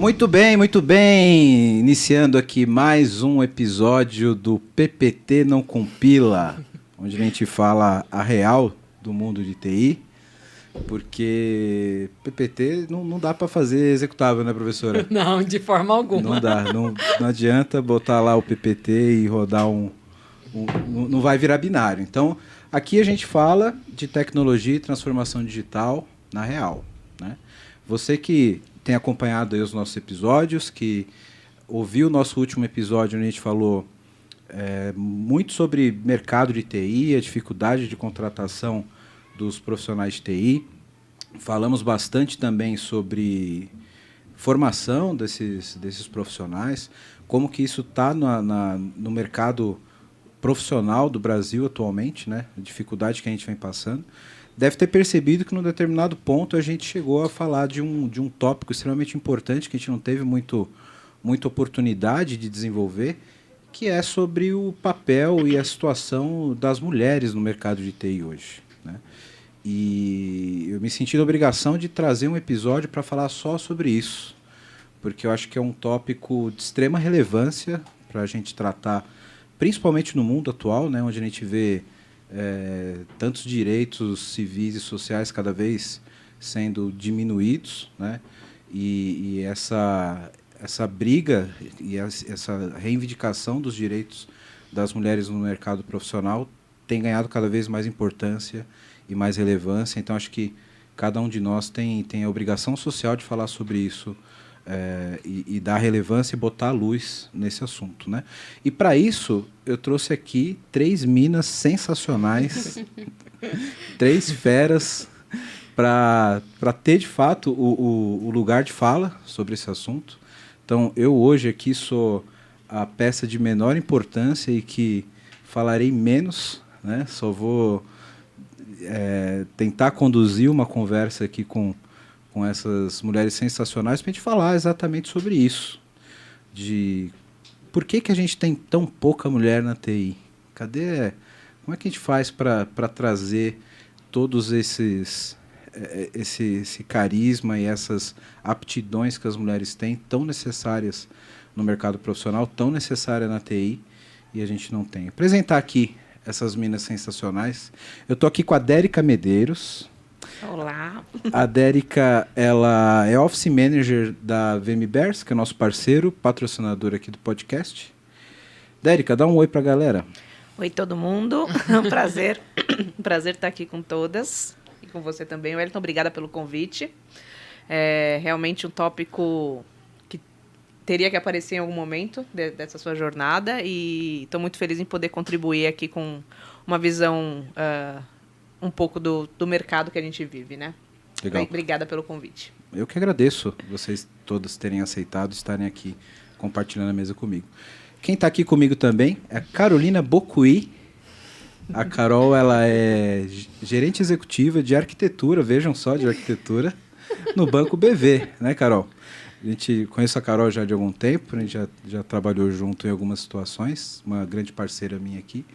Muito bem, muito bem. Iniciando aqui mais um episódio do PPT Não Compila, onde a gente fala a real do mundo de TI, porque PPT não dá para fazer executável, né, professora? Não, de forma alguma. Não dá, não adianta botar lá o PPT e rodar não vai virar binário. Então, aqui a gente fala de tecnologia e transformação digital na real, né? Você que tem acompanhado aí os nossos episódios, que ouviu o nosso último episódio, onde a gente falou muito sobre mercado de TI, a dificuldade de contratação dos profissionais de TI. Falamos bastante também sobre formação desses profissionais, como que isso está no mercado profissional do Brasil atualmente, né? A dificuldade que a gente vem passando. Deve ter percebido que, num determinado ponto, a gente chegou a falar de um tópico extremamente importante que a gente não teve muita oportunidade de desenvolver, que é sobre o papel e a situação das mulheres no mercado de TI hoje, né? E eu me senti na obrigação de trazer um episódio para falar só sobre isso, porque eu acho que é um tópico de extrema relevância para a gente tratar, principalmente no mundo atual, né, onde a gente vê tantos direitos civis e sociais cada vez sendo diminuídos, né? E essa briga e essa reivindicação dos direitos das mulheres no mercado profissional tem ganhado cada vez mais importância e mais relevância. Então, acho que cada um de nós tem a obrigação social de falar sobre isso e dar relevância e botar a luz nesse assunto, né? E para isso eu trouxe aqui 3 minas sensacionais, 3 feras para ter de fato o lugar de fala sobre esse assunto. Então eu hoje aqui sou a peça de menor importância e que falarei menos, né? Só vou tentar conduzir uma conversa aqui com essas mulheres sensacionais para a gente falar exatamente sobre isso, de por que a gente tem tão pouca mulher na TI? Como é que a gente faz para trazer todos esse carisma e essas aptidões que as mulheres têm, tão necessárias no mercado profissional, tão necessárias na TI, e a gente não tem? Apresentar aqui essas minas sensacionais. Eu estou aqui com a Dérica Medeiros. Olá. A Dérica, ela é Office Manager da VMBers, que é nosso parceiro, patrocinador aqui do podcast. Dérica, dá um oi pra galera. Oi, todo mundo. É um prazer. Um prazer estar aqui com todas. E com você também, Wellington. Obrigada pelo convite. É realmente um tópico que teria que aparecer em algum momento dessa sua jornada. E estou muito feliz em poder contribuir aqui com uma visão um pouco do mercado que a gente vive, né? Legal. Obrigada pelo convite. Eu que agradeço vocês todas terem aceitado estarem aqui compartilhando a mesa comigo. Quem está aqui comigo também é a Carolina Bocuí. A Carol, ela é gerente executiva de arquitetura, vejam só, de arquitetura, no Banco BV, né, Carol? A gente conhece a Carol já de algum tempo, a gente já trabalhou junto em algumas situações, uma grande parceira minha aqui.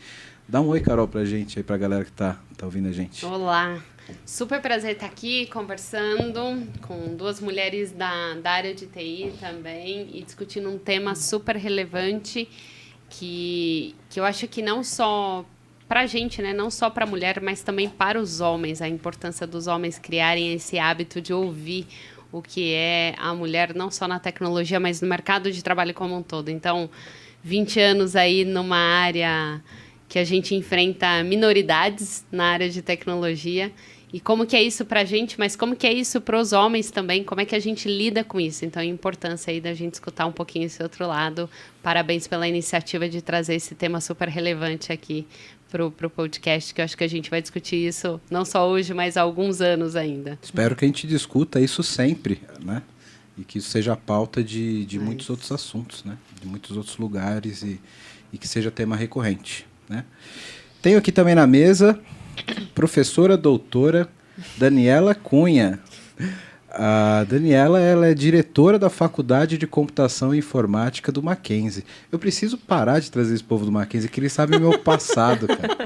Dá um oi, Carol, pra gente aí, pra galera que tá ouvindo a gente. Olá, super prazer estar aqui conversando com 2 mulheres da área de TI também e discutindo um tema super relevante que eu acho que não só pra gente, né, não só pra mulher, mas também para os homens, a importância dos homens criarem esse hábito de ouvir o que é a mulher, não só na tecnologia, mas no mercado de trabalho como um todo. Então, 20 anos aí numa área que a gente enfrenta minoridades na área de tecnologia, e como que é isso para a gente, mas como que é isso para os homens também, como é que a gente lida com isso. Então, a importância aí da gente escutar um pouquinho esse outro lado. Parabéns pela iniciativa de trazer esse tema super relevante aqui para o podcast, que eu acho que a gente vai discutir isso não só hoje, mas há alguns anos ainda. Espero que a gente discuta isso sempre, né? E que isso seja a pauta de muitos outros assuntos, né? De muitos outros lugares e que seja tema recorrente, né? Tenho aqui também na mesa professora doutora Daniela Cunha. A Daniela, ela é diretora da Faculdade de Computação e Informática do Mackenzie. Eu preciso parar de trazer esse povo do Mackenzie, que eles sabem o meu passado, cara.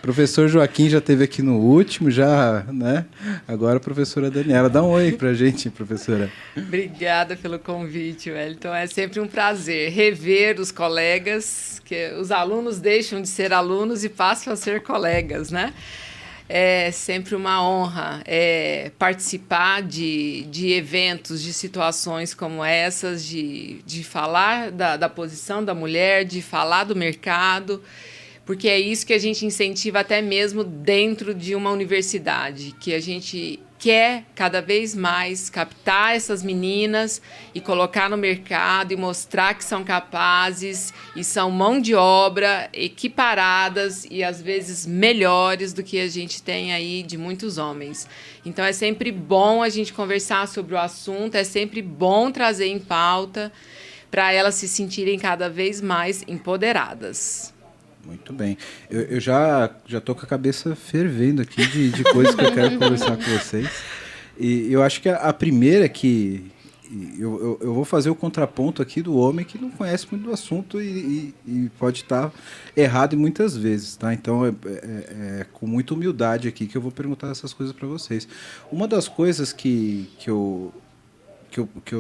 Professor Joaquim já esteve aqui no último, já, né? Agora a professora Daniela. Dá um oi pra gente, professora. Obrigada pelo convite, Wellington. É sempre um prazer rever os colegas, que os alunos deixam de ser alunos e passam a ser colegas, né? É sempre uma honra participar de eventos, de situações como essas, de falar da posição da mulher, de falar do mercado, porque é isso que a gente incentiva até mesmo dentro de uma universidade, que a gente quer cada vez mais captar essas meninas e colocar no mercado e mostrar que são capazes e são mão de obra equiparadas e às vezes melhores do que a gente tem aí de muitos homens. Então é sempre bom a gente conversar sobre o assunto, é sempre bom trazer em pauta para elas se sentirem cada vez mais empoderadas. Muito bem. Eu já estou com a cabeça fervendo aqui de coisas que eu quero conversar com vocês. E eu acho que a primeira que... Eu vou fazer o contraponto aqui do homem que não conhece muito do assunto e pode estar errado muitas vezes, tá? Então, é com muita humildade aqui que eu vou perguntar essas coisas para vocês. Uma das coisas que eu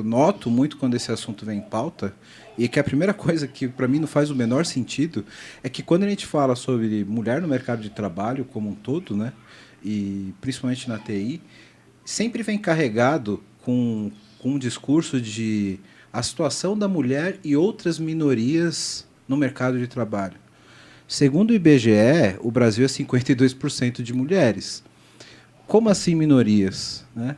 noto muito quando esse assunto vem em pauta, e que a primeira coisa que para mim não faz o menor sentido, é que quando a gente fala sobre mulher no mercado de trabalho como um todo, né, e principalmente na TI, sempre vem carregado com um discurso de a situação da mulher e outras minorias no mercado de trabalho. Segundo o IBGE, o Brasil é 52% de mulheres. Como assim minorias, né?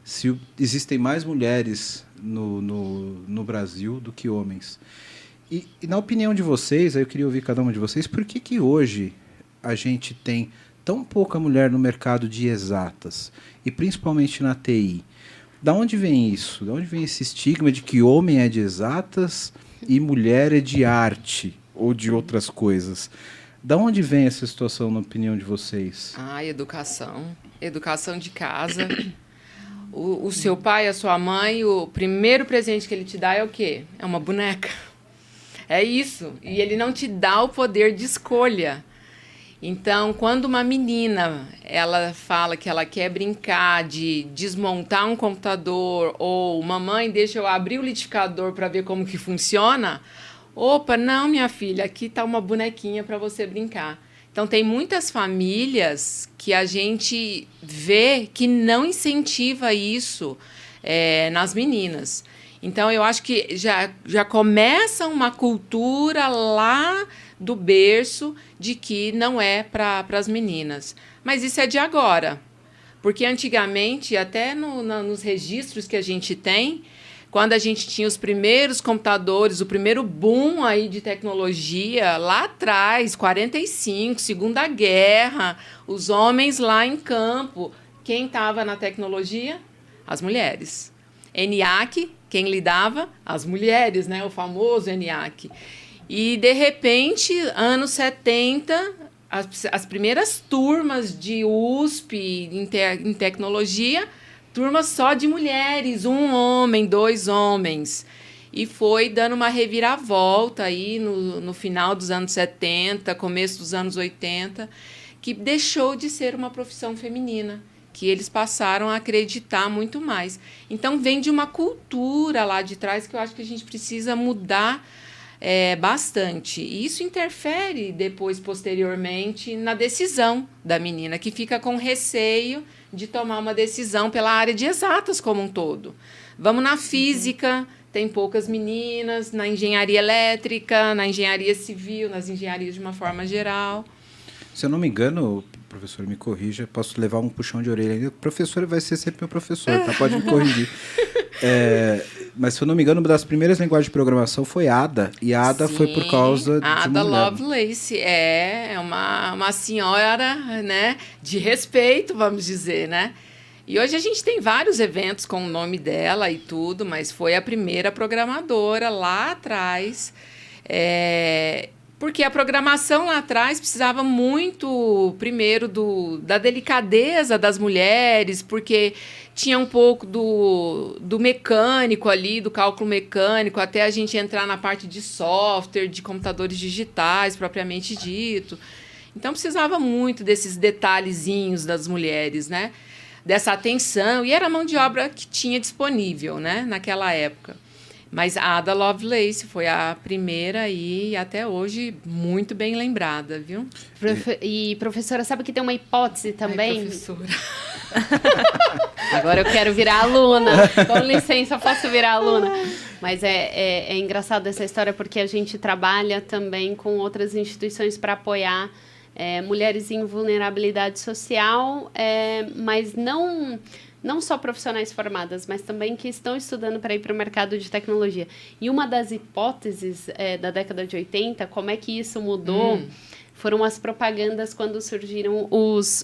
Se existem mais mulheres no Brasil do que homens. E na opinião de vocês, aí eu queria ouvir cada uma de vocês, por que hoje a gente tem tão pouca mulher no mercado de exatas, e principalmente na TI? Da onde vem isso? Da onde vem esse estigma de que homem é de exatas e mulher é de arte ou de outras coisas? Da onde vem essa situação, na opinião de vocês? Educação. Educação de casa. O seu pai, a sua mãe, o primeiro presente que ele te dá é o quê? É uma boneca. É isso. E ele não te dá o poder de escolha. Então, quando uma menina ela fala que ela quer brincar de desmontar um computador, ou mamãe, deixa eu abrir o liquidificador para ver como que funciona, opa, não, minha filha, aqui está uma bonequinha para você brincar. Então, tem muitas famílias que a gente vê que não incentiva isso nas meninas. Então, eu acho que já começa uma cultura lá do berço de que não é para as meninas. Mas isso é de agora. Porque antigamente, até nos registros que a gente tem, quando a gente tinha os primeiros computadores, o primeiro boom aí de tecnologia, lá atrás, 45, Segunda Guerra, os homens lá em campo. Quem estava na tecnologia? As mulheres. ENIAC, quem lidava? As mulheres, né? O famoso ENIAC. E, de repente, anos 70, as primeiras turmas de USP em tecnologia, turmas só de mulheres, 1 homem, 2 homens. E foi dando uma reviravolta aí no final dos anos 70, começo dos anos 80, que deixou de ser uma profissão feminina, que eles passaram a acreditar muito mais. Então, vem de uma cultura lá de trás que eu acho que a gente precisa mudar bastante. E isso interfere depois, posteriormente, na decisão da menina, que fica com receio de tomar uma decisão pela área de exatas como um todo. Vamos na física, tem poucas meninas, na engenharia elétrica, na engenharia civil, nas engenharias de uma forma geral. Se eu não me engano, professor, me corrija, posso levar um puxão de orelha ainda. O professor vai ser sempre meu professor, tá? Pode me corrigir. Mas, se eu não me engano, uma das primeiras linguagens de programação foi ADA. E ADA foi por causa de Ada mulher. Lovelace é uma senhora, né, de respeito, vamos dizer, né? E hoje a gente tem vários eventos com o nome dela e tudo, mas foi a primeira programadora lá atrás. Porque a programação lá atrás precisava muito, primeiro, da delicadeza das mulheres, porque tinha um pouco do mecânico ali, do cálculo mecânico, até a gente entrar na parte de software, de computadores digitais, propriamente dito. Então, precisava muito desses detalhezinhos das mulheres, né? Dessa atenção. E era a mão de obra que tinha disponível, né? Naquela época. Mas a Ada Lovelace foi a primeira e, até hoje, muito bem lembrada, viu? E, professora, sabe que tem uma hipótese também? Ai, professora. Agora eu quero virar aluna. Com licença, posso virar aluna. Mas é engraçado essa história porque a gente trabalha também com outras instituições para apoiar mulheres em vulnerabilidade social, mas não só profissionais formadas, mas também que estão estudando para ir para o mercado de tecnologia. E uma das hipóteses da década de 80, como é que isso mudou, foram as propagandas quando surgiram os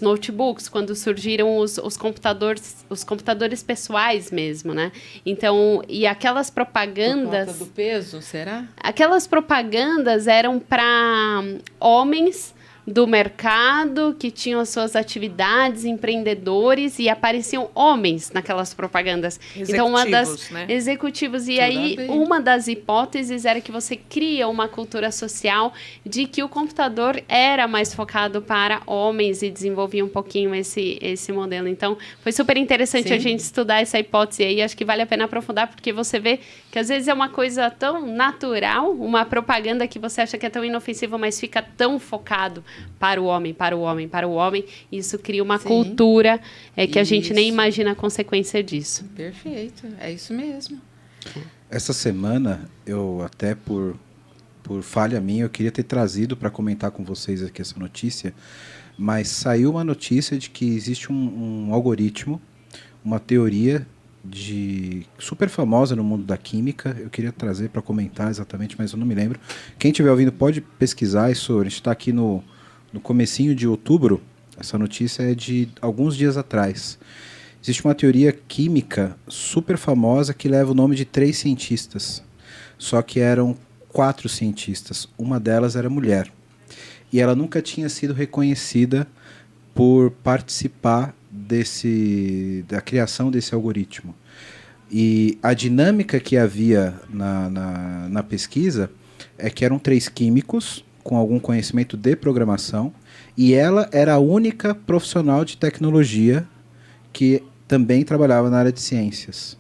notebooks, quando surgiram os computadores pessoais mesmo, né? Então, e aquelas propagandas... Por conta do peso, será? Aquelas propagandas eram para homens do mercado, que tinham as suas atividades, empreendedores, e apareciam homens naquelas propagandas. Executivos, então, executivos. E aí, bem. uma das hipóteses era que você cria uma cultura social de que o computador era mais focado para homens e desenvolvia um pouquinho esse modelo. Então, foi super interessante Sim. a gente estudar essa hipótese aí. Acho que vale a pena aprofundar, porque você vê que às vezes é uma coisa tão natural, uma propaganda que você acha que é tão inofensiva, mas fica tão focado para o homem, para o homem, para o homem. Isso cria uma Sim. cultura que a gente nem Isso. imagina a consequência disso. Perfeito, é isso mesmo. Essa semana, eu até por falha minha, eu queria ter trazido para comentar com vocês aqui essa notícia, mas saiu uma notícia de que existe um algoritmo, uma teoria super famosa no mundo da química. Eu queria trazer para comentar exatamente, mas eu não me lembro. Quem estiver ouvindo pode pesquisar isso. A gente está aqui no comecinho de outubro. Essa notícia é de alguns dias atrás. Existe uma teoria química super famosa que leva o nome de 3 cientistas. Só que eram 4 cientistas. Uma delas era mulher. E ela nunca tinha sido reconhecida por participar da criação desse algoritmo. E a dinâmica que havia na pesquisa é que eram 3 químicos com algum conhecimento de programação, e ela era a única profissional de tecnologia que também trabalhava na área de ciências.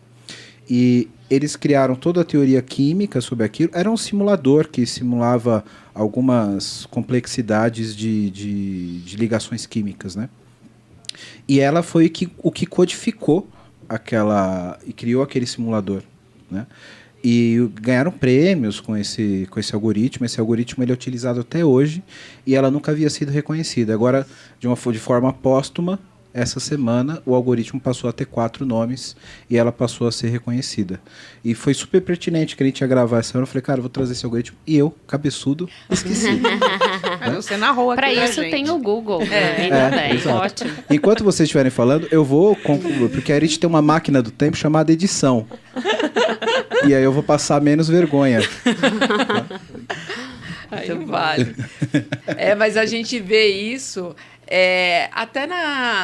E eles criaram toda a teoria química sobre aquilo. Era um simulador que simulava algumas complexidades de ligações químicas, né? E ela foi o que codificou e criou aquele simulador, né? E ganharam prêmios com esse algoritmo. Esse algoritmo ele é utilizado até hoje e ela nunca havia sido reconhecida. Agora, de forma póstuma, essa semana o algoritmo passou a ter 4 nomes e ela passou a ser reconhecida. E foi super pertinente que a gente ia gravar essa semana. Eu falei, cara, eu vou trazer esse algoritmo. E eu, cabeçudo, esqueci. Mas você narrou aqui Para pra isso gente. tem o Google. Ainda bem, exato. ótimo. Enquanto vocês estiverem falando, eu vou concluir, porque a gente tem uma máquina do tempo chamada edição. E aí eu vou passar menos vergonha. Aí não vale. Mas a gente vê isso até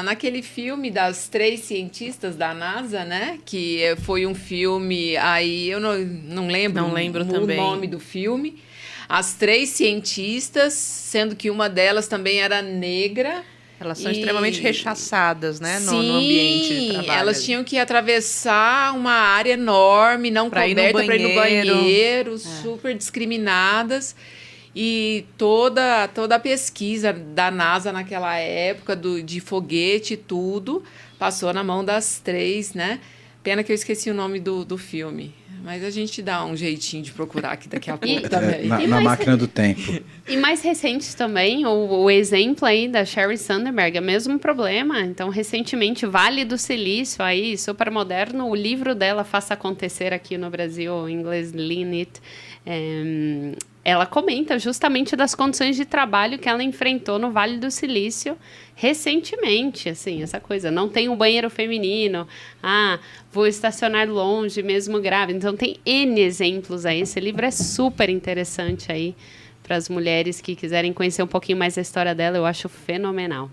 naquele filme das 3 cientistas da NASA, né? Que foi um filme, aí eu não lembro, Não lembro o também. nome do filme. As 3 cientistas, sendo que uma delas também era negra. Elas são E- extremamente rechaçadas, né? No Sim, ambiente de trabalho. elas tinha que atravessar uma área enorme, não Pra ir no coberta, para ir no banheiro. banheiro, super discriminadas. E toda a pesquisa da NASA naquela época, de foguete e tudo, passou na mão das 3, né? Pena que eu esqueci o nome do filme. Mas a gente dá um jeitinho de procurar aqui daqui a pouco também. Na E mais- máquina do tempo. E mais recentes também, o exemplo aí da Sheryl Sandberg, é o mesmo problema. Então, recentemente, Vale do Silício, aí, super moderno, o livro dela, Faça Acontecer aqui no Brasil, em inglês, Lean It, ela comenta justamente das condições de trabalho que ela enfrentou no Vale do Silício recentemente, assim, essa coisa, não tem um banheiro feminino, vou estacionar longe, mesmo grávida. Então, tem N exemplos aí, esse livro é super interessante aí, para as mulheres que quiserem conhecer um pouquinho mais a história dela, eu acho fenomenal.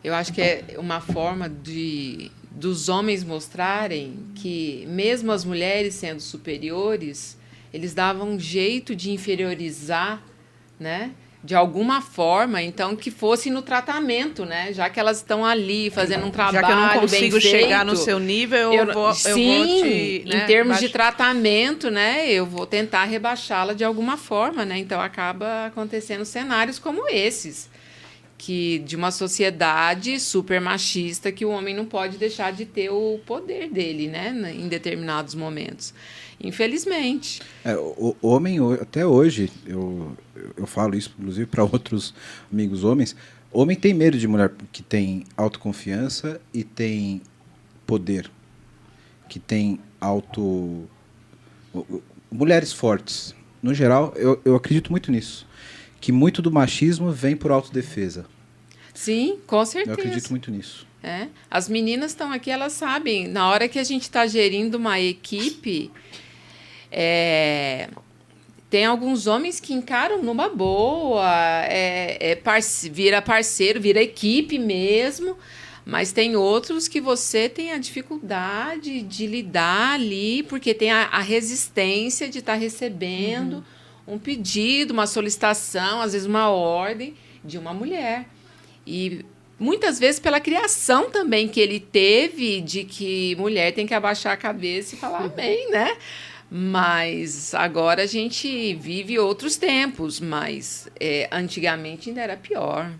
Eu acho que é uma forma dos homens mostrarem que, mesmo as mulheres sendo superiores, eles davam um jeito de inferiorizar, né? de alguma forma, então, que fosse no tratamento, né? Já que elas estão ali fazendo um trabalho já que eu não bem consigo chegar feito, no seu nível, eu vou te... Né, em termos de tratamento, né? Eu vou tentar rebaixá-la de alguma forma, né? Então, acaba acontecendo cenários como esses, que de uma sociedade super machista, que o homem não pode deixar de ter o poder dele, né? Em determinados momentos. Infelizmente. O homem, até hoje, eu falo isso, inclusive, para outros amigos homens, homem tem medo de mulher que tem autoconfiança e tem poder, que tem mulheres fortes. No geral, eu acredito muito nisso, que muito do machismo vem por autodefesa. Sim, com certeza. Eu acredito muito nisso. As meninas estão aqui, elas sabem, na hora que a gente está gerindo uma equipe... tem alguns homens que encaram numa boa, vira parceiro, vira equipe mesmo, mas tem outros que você tem a dificuldade de lidar ali, porque tem a resistência de estar recebendo um pedido, uma solicitação, às vezes uma ordem de uma mulher. E muitas vezes pela criação também que ele teve, de que mulher tem que abaixar a cabeça e falar amém, né? Mas agora a gente vive outros tempos, mas antigamente ainda era pior.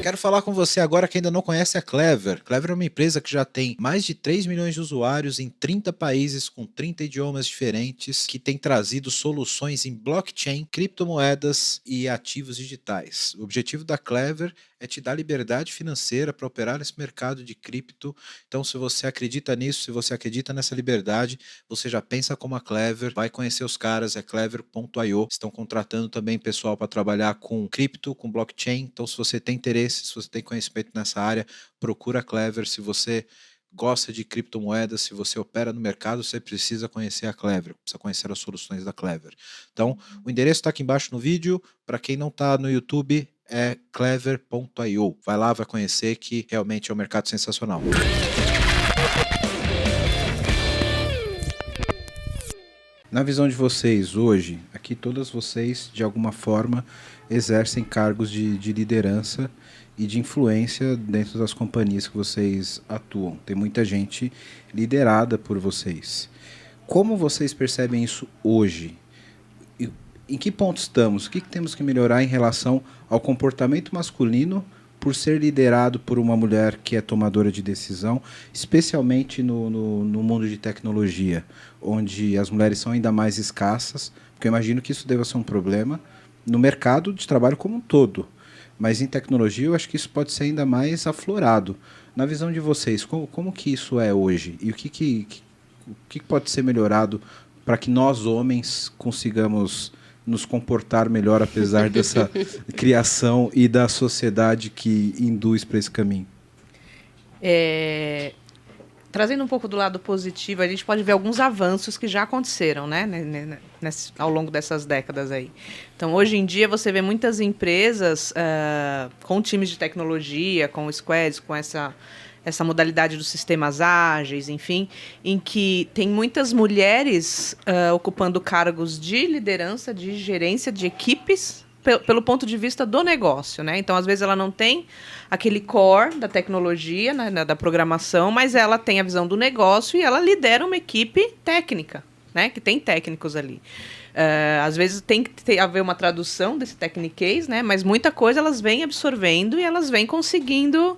Quero falar com você agora que ainda não conhece a Clever. Clever é uma empresa que já tem mais de 3 milhões de usuários em 30 países com 30 idiomas diferentes, que tem trazido soluções em blockchain, criptomoedas e ativos digitais. O objetivo da Clever é te dar liberdade financeira para operar nesse mercado de cripto. Então, se você acredita nisso, se você acredita nessa liberdade, você já pensa como a Clever, vai conhecer os caras, é clever.io. Estão contratando também pessoal para trabalhar com cripto, com blockchain. Então, se você tem interesse, se você tem conhecimento nessa área, procura a Clever. Se você gosta de criptomoedas, se você opera no mercado, você precisa conhecer a Clever, precisa conhecer as soluções da Clever. Então, o endereço está aqui embaixo no vídeo. Para quem não está no YouTube, é clever.io. Vai lá, vai conhecer, que realmente é um mercado sensacional. Na visão de vocês hoje, aqui todas vocês, de alguma forma, exercem cargos de liderança e de influência dentro das companhias que vocês atuam. Tem muita gente liderada por vocês. Como vocês percebem isso hoje? Em que ponto estamos? O que temos que melhorar em relação ao comportamento masculino por ser liderado por uma mulher que é tomadora de decisão, especialmente no mundo de tecnologia, onde as mulheres são ainda mais escassas, porque eu imagino que isso deva ser um problema no mercado de trabalho como um todo. Mas em tecnologia eu acho que isso pode ser ainda mais aflorado. Na visão de vocês, como que isso é hoje? E o que pode ser melhorado para que nós, homens, consigamos nos comportar melhor, apesar dessa criação e da sociedade que induz para esse caminho? Trazendo um pouco do lado positivo, a gente pode ver alguns avanços que já aconteceram, né, ao longo dessas décadas aí. Então, hoje em dia, você vê muitas empresas com times de tecnologia, com squads, com essa modalidade dos sistemas ágeis, enfim, em que tem muitas mulheres ocupando cargos de liderança, de gerência de equipes, pelo ponto de vista do negócio, né? Então, às vezes, ela não tem aquele core da tecnologia, né, da programação, mas ela tem a visão do negócio e ela lidera uma equipe técnica, né, que tem técnicos ali. Às vezes tem que haver uma tradução desse techniquez, né? Mas muita coisa elas vêm absorvendo e elas vêm conseguindo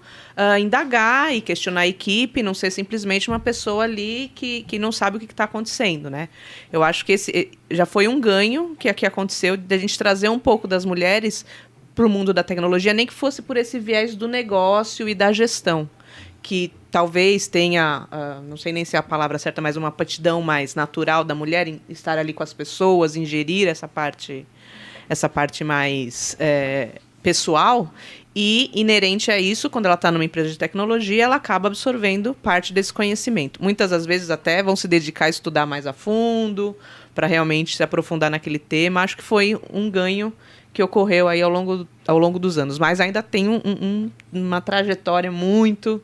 indagar e questionar a equipe, não ser simplesmente uma pessoa ali que não sabe o que está acontecendo, né? Eu acho que esse já foi um ganho que aqui aconteceu, de a gente trazer um pouco das mulheres para o mundo da tecnologia, nem que fosse por esse viés do negócio e da gestão, que talvez tenha, não sei nem se é a palavra certa, mas uma aptidão mais natural da mulher em estar ali com as pessoas, ingerir essa parte mais pessoal, e inerente a isso, quando ela está numa empresa de tecnologia, ela acaba absorvendo parte desse conhecimento. Muitas das vezes até vão se dedicar a estudar mais a fundo, para realmente se aprofundar naquele tema. Acho que foi um ganho que ocorreu aí ao longo dos anos, mas ainda tem uma trajetória muito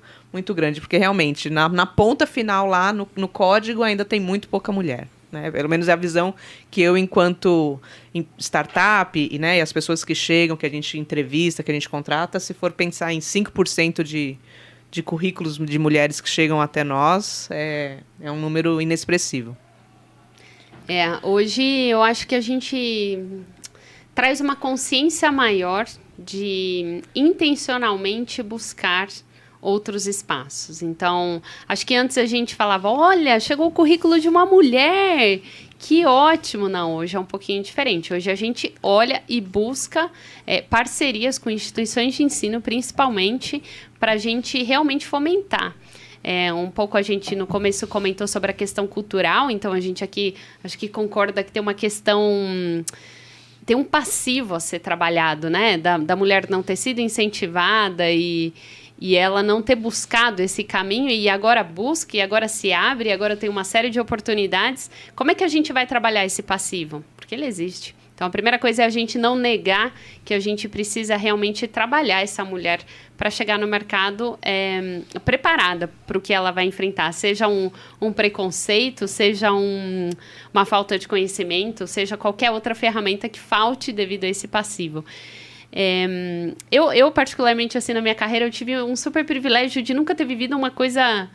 grande, porque realmente, na ponta final lá, no código, ainda tem muito pouca mulher. né? Pelo menos é a visão que eu, enquanto startup, e as pessoas que chegam, que a gente entrevista, que a gente contrata, se for pensar em 5% de currículos de mulheres que chegam até nós, é um número inexpressivo. Hoje eu acho que a gente traz uma consciência maior de intencionalmente buscar outros espaços. Então, acho que antes a gente falava, olha, chegou o currículo de uma mulher, que ótimo. Não, hoje é um pouquinho diferente. Hoje a gente olha e busca parcerias com instituições de ensino, principalmente, para a gente realmente fomentar. Um pouco a gente no começo comentou sobre a questão cultural, então a gente aqui acho que concorda que tem uma questão... Tem um passivo a ser trabalhado, né? Da mulher não ter sido incentivada e ela não ter buscado esse caminho, e agora busca, e agora se abre, e agora tem uma série de oportunidades. Como é que a gente vai trabalhar esse passivo? Porque ele existe. Então, a primeira coisa é a gente não negar que a gente precisa realmente trabalhar essa mulher para chegar no mercado preparada para o que ela vai enfrentar. Seja um preconceito, seja uma falta de conhecimento, seja qualquer outra ferramenta que falte devido a esse passivo. Eu, particularmente, assim, na minha carreira, eu tive um super privilégio de nunca ter vivido uma coisa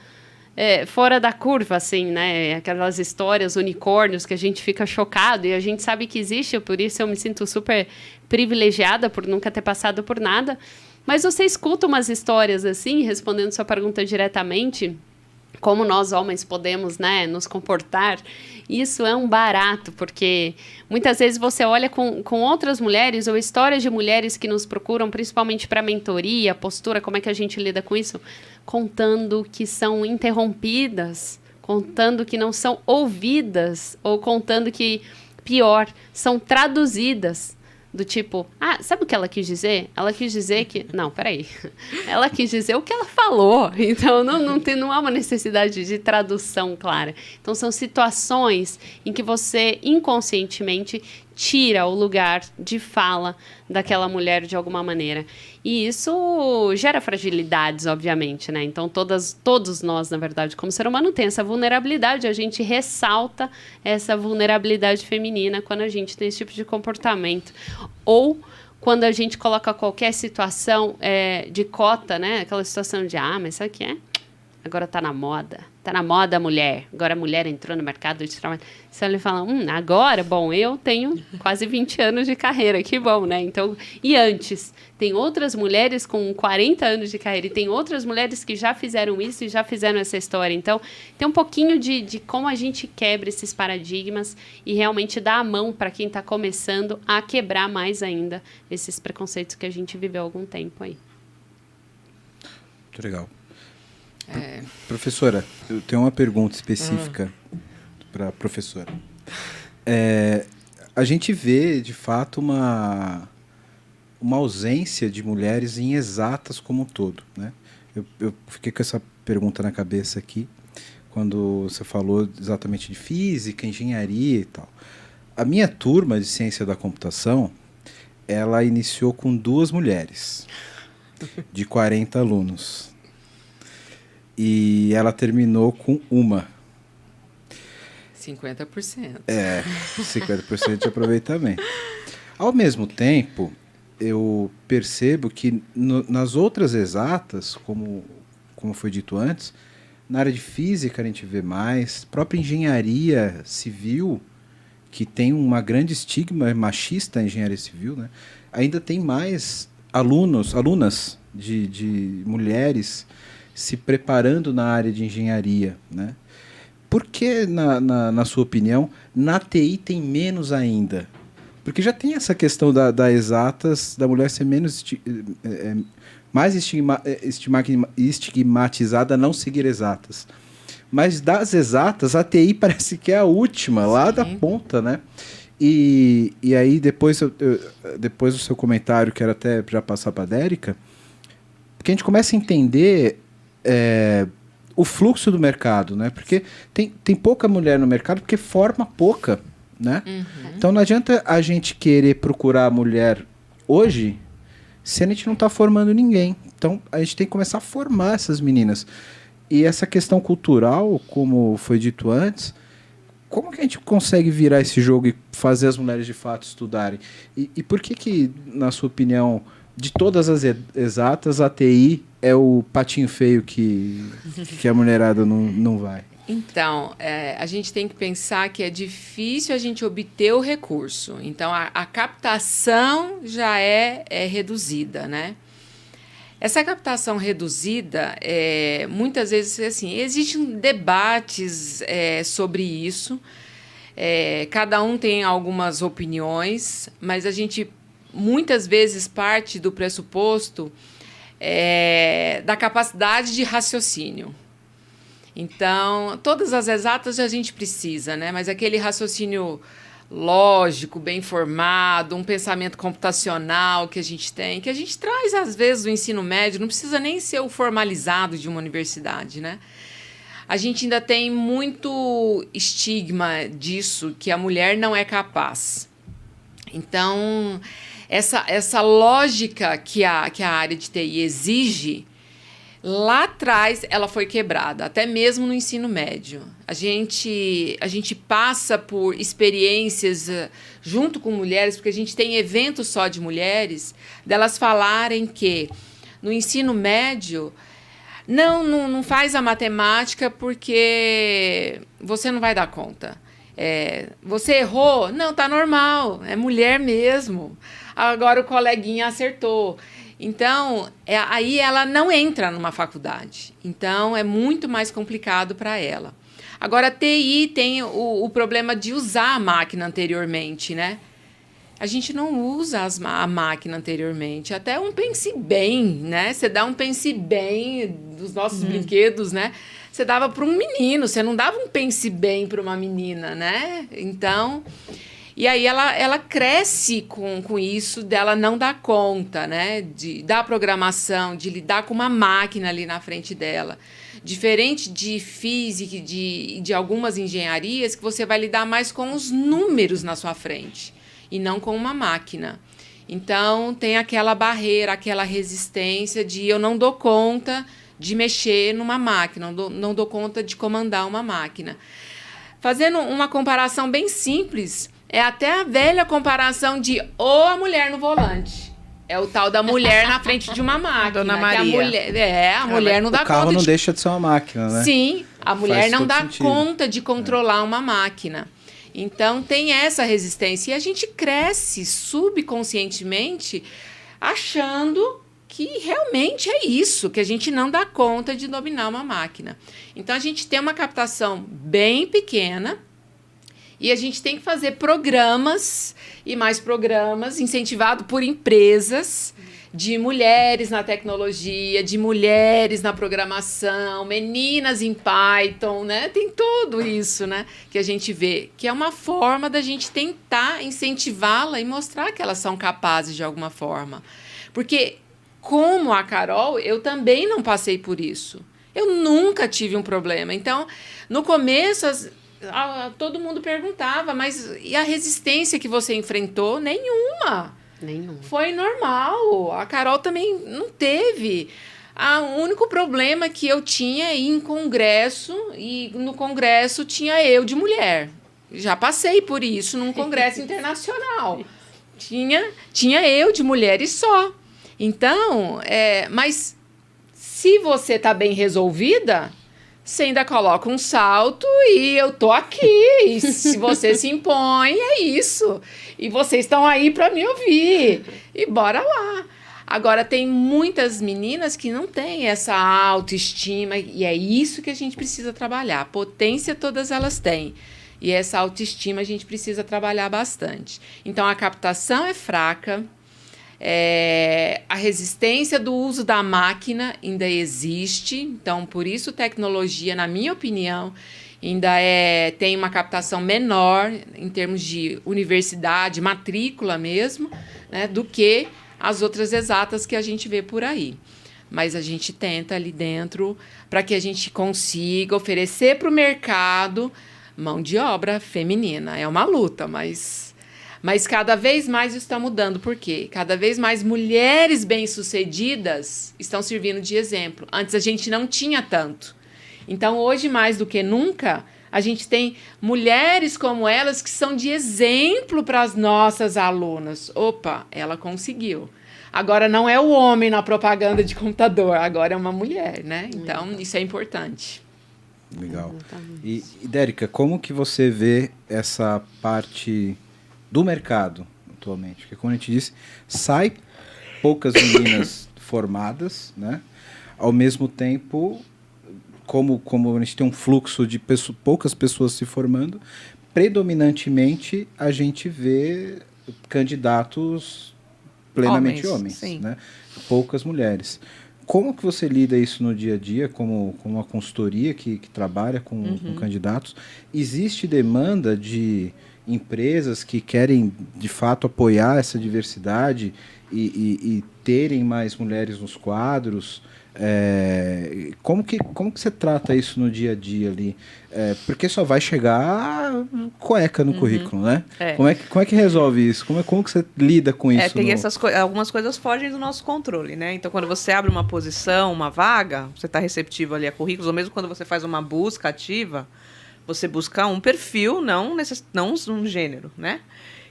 fora da curva, assim, né? Aquelas histórias, unicórnios, que a gente fica chocado e a gente sabe que existe, por isso eu me sinto super privilegiada por nunca ter passado por nada. Mas você escuta umas histórias, assim, respondendo sua pergunta diretamente, como nós homens podemos, né, nos comportar, isso é um barato, porque muitas vezes você olha com outras mulheres ou histórias de mulheres que nos procuram, principalmente para mentoria, postura, como é que a gente lida com isso, contando que são interrompidas, contando que não são ouvidas, ou contando que, pior, são traduzidas. Do tipo, sabe o que ela quis dizer? Ela quis dizer que... Não, peraí. Ela quis dizer o que ela falou. Então, não há uma necessidade de tradução clara. Então, são situações em que você, inconscientemente, tira o lugar de fala daquela mulher de alguma maneira. E isso gera fragilidades, obviamente, né? Então, todos nós, na verdade, como ser humano, tem essa vulnerabilidade. A gente ressalta essa vulnerabilidade feminina quando a gente tem esse tipo de comportamento. Ou quando a gente coloca qualquer situação de cota, né? Aquela situação de, mas sabe o que é? Agora tá na moda. Tá na moda a mulher. Agora a mulher entrou no mercado de trabalho. Você ele fala, agora, bom, eu tenho quase 20 anos de carreira. Que bom, né? Então, e antes? Tem outras mulheres com 40 anos de carreira e tem outras mulheres que já fizeram isso e já fizeram essa história. Então, tem um pouquinho de como a gente quebra esses paradigmas e realmente dá a mão para quem está começando a quebrar mais ainda esses preconceitos que a gente viveu há algum tempo aí. Muito legal. Professora, eu tenho uma pergunta específica para a professora. A gente vê, de fato, uma ausência de mulheres em exatas como um todo, né? Eu fiquei com essa pergunta na cabeça aqui, quando você falou exatamente de física, engenharia e tal. A minha turma de ciência da computação, ela iniciou com 2 mulheres, de 40 alunos. E ela terminou com uma. 50%. 50% de aproveitamento. Ao mesmo tempo, eu percebo que nas outras exatas, como foi dito antes, na área de física a gente vê mais, própria engenharia civil, que tem uma grande estigma machista, a engenharia civil, né? Ainda tem mais alunas de mulheres se preparando na área de engenharia, né? Por que, na sua opinião, na TI tem menos ainda? Porque já tem essa questão da exatas, da mulher ser mais estigmatizada a não seguir exatas. Mas das exatas, a TI parece que é a última, lá da ponta, né? E aí, depois do seu comentário, quero até já passar para a Dérica, porque a gente começa a entender o fluxo do mercado, né? Porque tem pouca mulher no mercado porque forma pouca, né? Uhum. Então não adianta a gente querer procurar mulher hoje se a gente não está formando ninguém. Então a gente tem que começar a formar essas meninas. E essa questão cultural, como foi dito antes, como que a gente consegue virar esse jogo e fazer as mulheres de fato estudarem? E por que, na sua opinião, de todas as exatas, a TI é o patinho feio que a mulherada não vai? Então, a gente tem que pensar que é difícil a gente obter o recurso. Então, a captação já é reduzida, né? Essa captação reduzida, muitas vezes, assim, existem debates sobre isso. Cada um tem algumas opiniões, mas a gente muitas vezes parte do pressuposto da capacidade de raciocínio. Então, todas as exatas a gente precisa, né? Mas aquele raciocínio lógico, bem formado, um pensamento computacional que a gente tem, que a gente traz, às vezes, do ensino médio, não precisa nem ser o formalizado de uma universidade, né? A gente ainda tem muito estigma disso, que a mulher não é capaz. Então, essa lógica que a área de TI exige, lá atrás ela foi quebrada, até mesmo no ensino médio. A gente passa por experiências junto com mulheres, porque a gente tem eventos só de mulheres, delas falarem que no ensino médio não faz a matemática porque você não vai dar conta. Você errou? Não, tá normal, é mulher mesmo. Agora o coleguinha acertou. Então, aí ela não entra numa faculdade. Então, é muito mais complicado para ela. Agora, a TI tem o problema de usar a máquina anteriormente, né? A gente não usa a máquina anteriormente. Até um pense bem, né? Você dá um pense bem dos nossos brinquedos, né? Você dava para um menino, você não dava um pense bem para uma menina, né? Então... E aí ela cresce com isso dela não dar conta, né? Da programação, de lidar com uma máquina ali na frente dela. Diferente de física e de algumas engenharias, que você vai lidar mais com os números na sua frente e não com uma máquina. Então, tem aquela barreira, aquela resistência de eu não dou conta de mexer numa máquina, não dou conta de comandar uma máquina. Fazendo uma comparação bem simples... É até a velha comparação de a mulher no volante. É o tal da mulher na frente de uma máquina. Dona Maria. A mulher não dá conta. O carro não deixa de ser uma máquina, né? Sim, a mulher Faz não todo dá sentido. conta de controlar uma máquina. Então, tem essa resistência. E a gente cresce subconscientemente achando que realmente é isso, que a gente não dá conta de dominar uma máquina. Então, a gente tem uma captação bem pequena. E a gente tem que fazer programas e mais programas incentivado por empresas de mulheres na tecnologia, de mulheres na programação, meninas em Python, né? Tem tudo isso, né? Que a gente vê, que é uma forma da gente tentar incentivá-la e mostrar que elas são capazes de alguma forma. Porque, como a Carol, eu também não passei por isso. Eu nunca tive um problema. Então, no começo... todo mundo perguntava, mas e a resistência que você enfrentou? Nenhuma. Foi normal. A Carol também não teve. O único problema que eu tinha é ir em congresso, e no congresso tinha eu de mulher. Já passei por isso num congresso internacional. Tinha eu de mulher e só. Então, mas se você está bem resolvida... Você ainda coloca um salto e eu tô aqui. E se você se impõe, é isso. E vocês estão aí para me ouvir. E bora lá. Agora, tem muitas meninas que não têm essa autoestima. E é isso que a gente precisa trabalhar. Potência todas elas têm. E essa autoestima a gente precisa trabalhar bastante. Então, a captação é fraca. A resistência do uso da máquina ainda existe, então por isso tecnologia, na minha opinião, ainda tem uma captação menor em termos de universidade, matrícula mesmo, né, do que as outras exatas que a gente vê por aí. Mas a gente tenta ali dentro para que a gente consiga oferecer para o mercado mão de obra feminina. É uma luta, mas cada vez mais isso está mudando. Por quê? Cada vez mais mulheres bem-sucedidas estão servindo de exemplo. Antes a gente não tinha tanto. Então, hoje, mais do que nunca, A gente tem mulheres como elas que são de exemplo para as nossas alunas. Opa, ela conseguiu. Agora não é o homem na propaganda de computador, agora é uma mulher, né? Então, isso é importante. Legal. E Dérica, como que você vê essa parte do mercado atualmente? Porque, como a gente disse, sai poucas meninas formadas, né? Ao mesmo tempo, como a gente tem um fluxo de poucas pessoas se formando, predominantemente a gente vê candidatos plenamente homens, né? Poucas mulheres. Como que você lida isso no dia a dia, como uma consultoria que trabalha com candidatos? Existe demanda de empresas que querem, de fato, apoiar essa diversidade e terem mais mulheres nos quadros? Como que você trata isso no dia a dia ali? Porque só vai chegar cueca no currículo, né? Como é que resolve isso? Como que você lida com isso? Tem algumas coisas fogem do nosso controle, né? Então, quando você abre uma posição, uma vaga, você está receptivo ali a currículos, ou mesmo quando você faz uma busca ativa, você busca um perfil, não um gênero, né?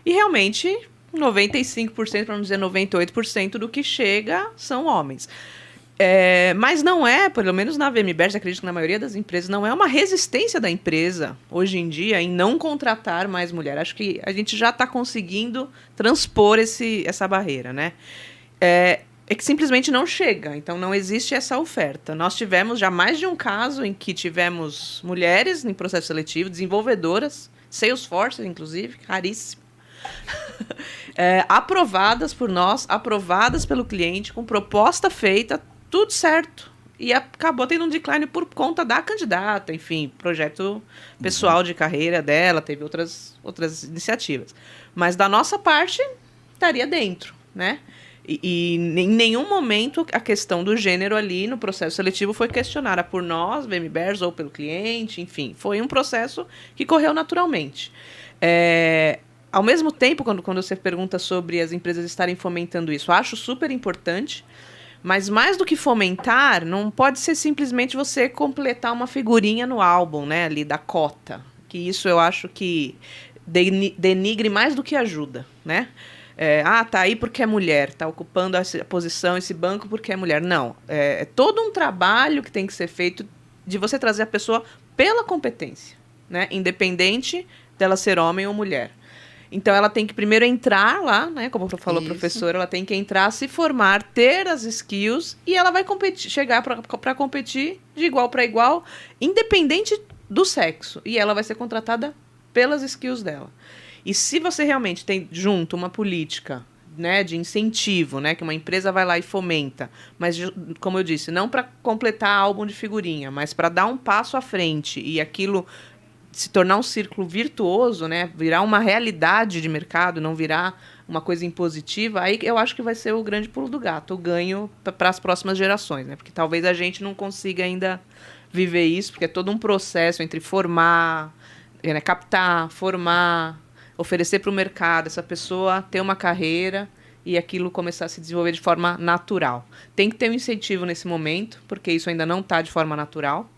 E realmente, 95%, para não dizer 98% do que chega são homens. Mas não é, pelo menos na VMBers, acredito que na maioria das empresas, não é uma resistência da empresa, hoje em dia, em não contratar mais mulher. Acho que a gente já está conseguindo transpor essa barreira, né? É que simplesmente não chega, então não existe essa oferta. Nós tivemos já mais de um caso em que tivemos mulheres em processo seletivo, desenvolvedoras, Salesforce, inclusive, caríssimo, aprovadas por nós, aprovadas pelo cliente, com proposta feita, tudo certo. E acabou tendo um decline por conta da candidata, enfim, projeto pessoal de carreira dela, teve outras iniciativas. Mas da nossa parte, estaria dentro, né? E em nenhum momento a questão do gênero ali no processo seletivo foi questionada por nós, VMBers, ou pelo cliente, enfim. Foi um processo que correu naturalmente. Ao mesmo tempo, quando você pergunta sobre as empresas estarem fomentando isso, acho super importante, mas mais do que fomentar, não pode ser simplesmente você completar uma figurinha no álbum, né, ali da cota. Que isso eu acho que denigre mais do que ajuda, né? Tá aí porque é mulher, tá ocupando essa posição, esse banco porque é mulher. Não, é todo um trabalho que tem que ser feito de você trazer a pessoa pela competência, né? Independente dela ser homem ou mulher. Então, ela tem que primeiro entrar lá, né? Como falou a professora, ela tem que entrar, se formar, ter as skills e ela vai competir, chegar para competir de igual para igual, independente do sexo. E ela vai ser contratada pelas skills dela. E se você realmente tem junto uma política, né, de incentivo, né, que uma empresa vai lá e fomenta, mas, como eu disse, não para completar álbum de figurinha, mas para dar um passo à frente e aquilo se tornar um círculo virtuoso, né, virar uma realidade de mercado, não virar uma coisa impositiva, aí eu acho que vai ser o grande pulo do gato, o ganho para as próximas gerações, né, porque talvez a gente não consiga ainda viver isso, porque é todo um processo entre formar, né, captar, formar, oferecer para o mercado, essa pessoa ter uma carreira e aquilo começar a se desenvolver de forma natural. Tem que ter um incentivo nesse momento, porque isso ainda não está de forma natural,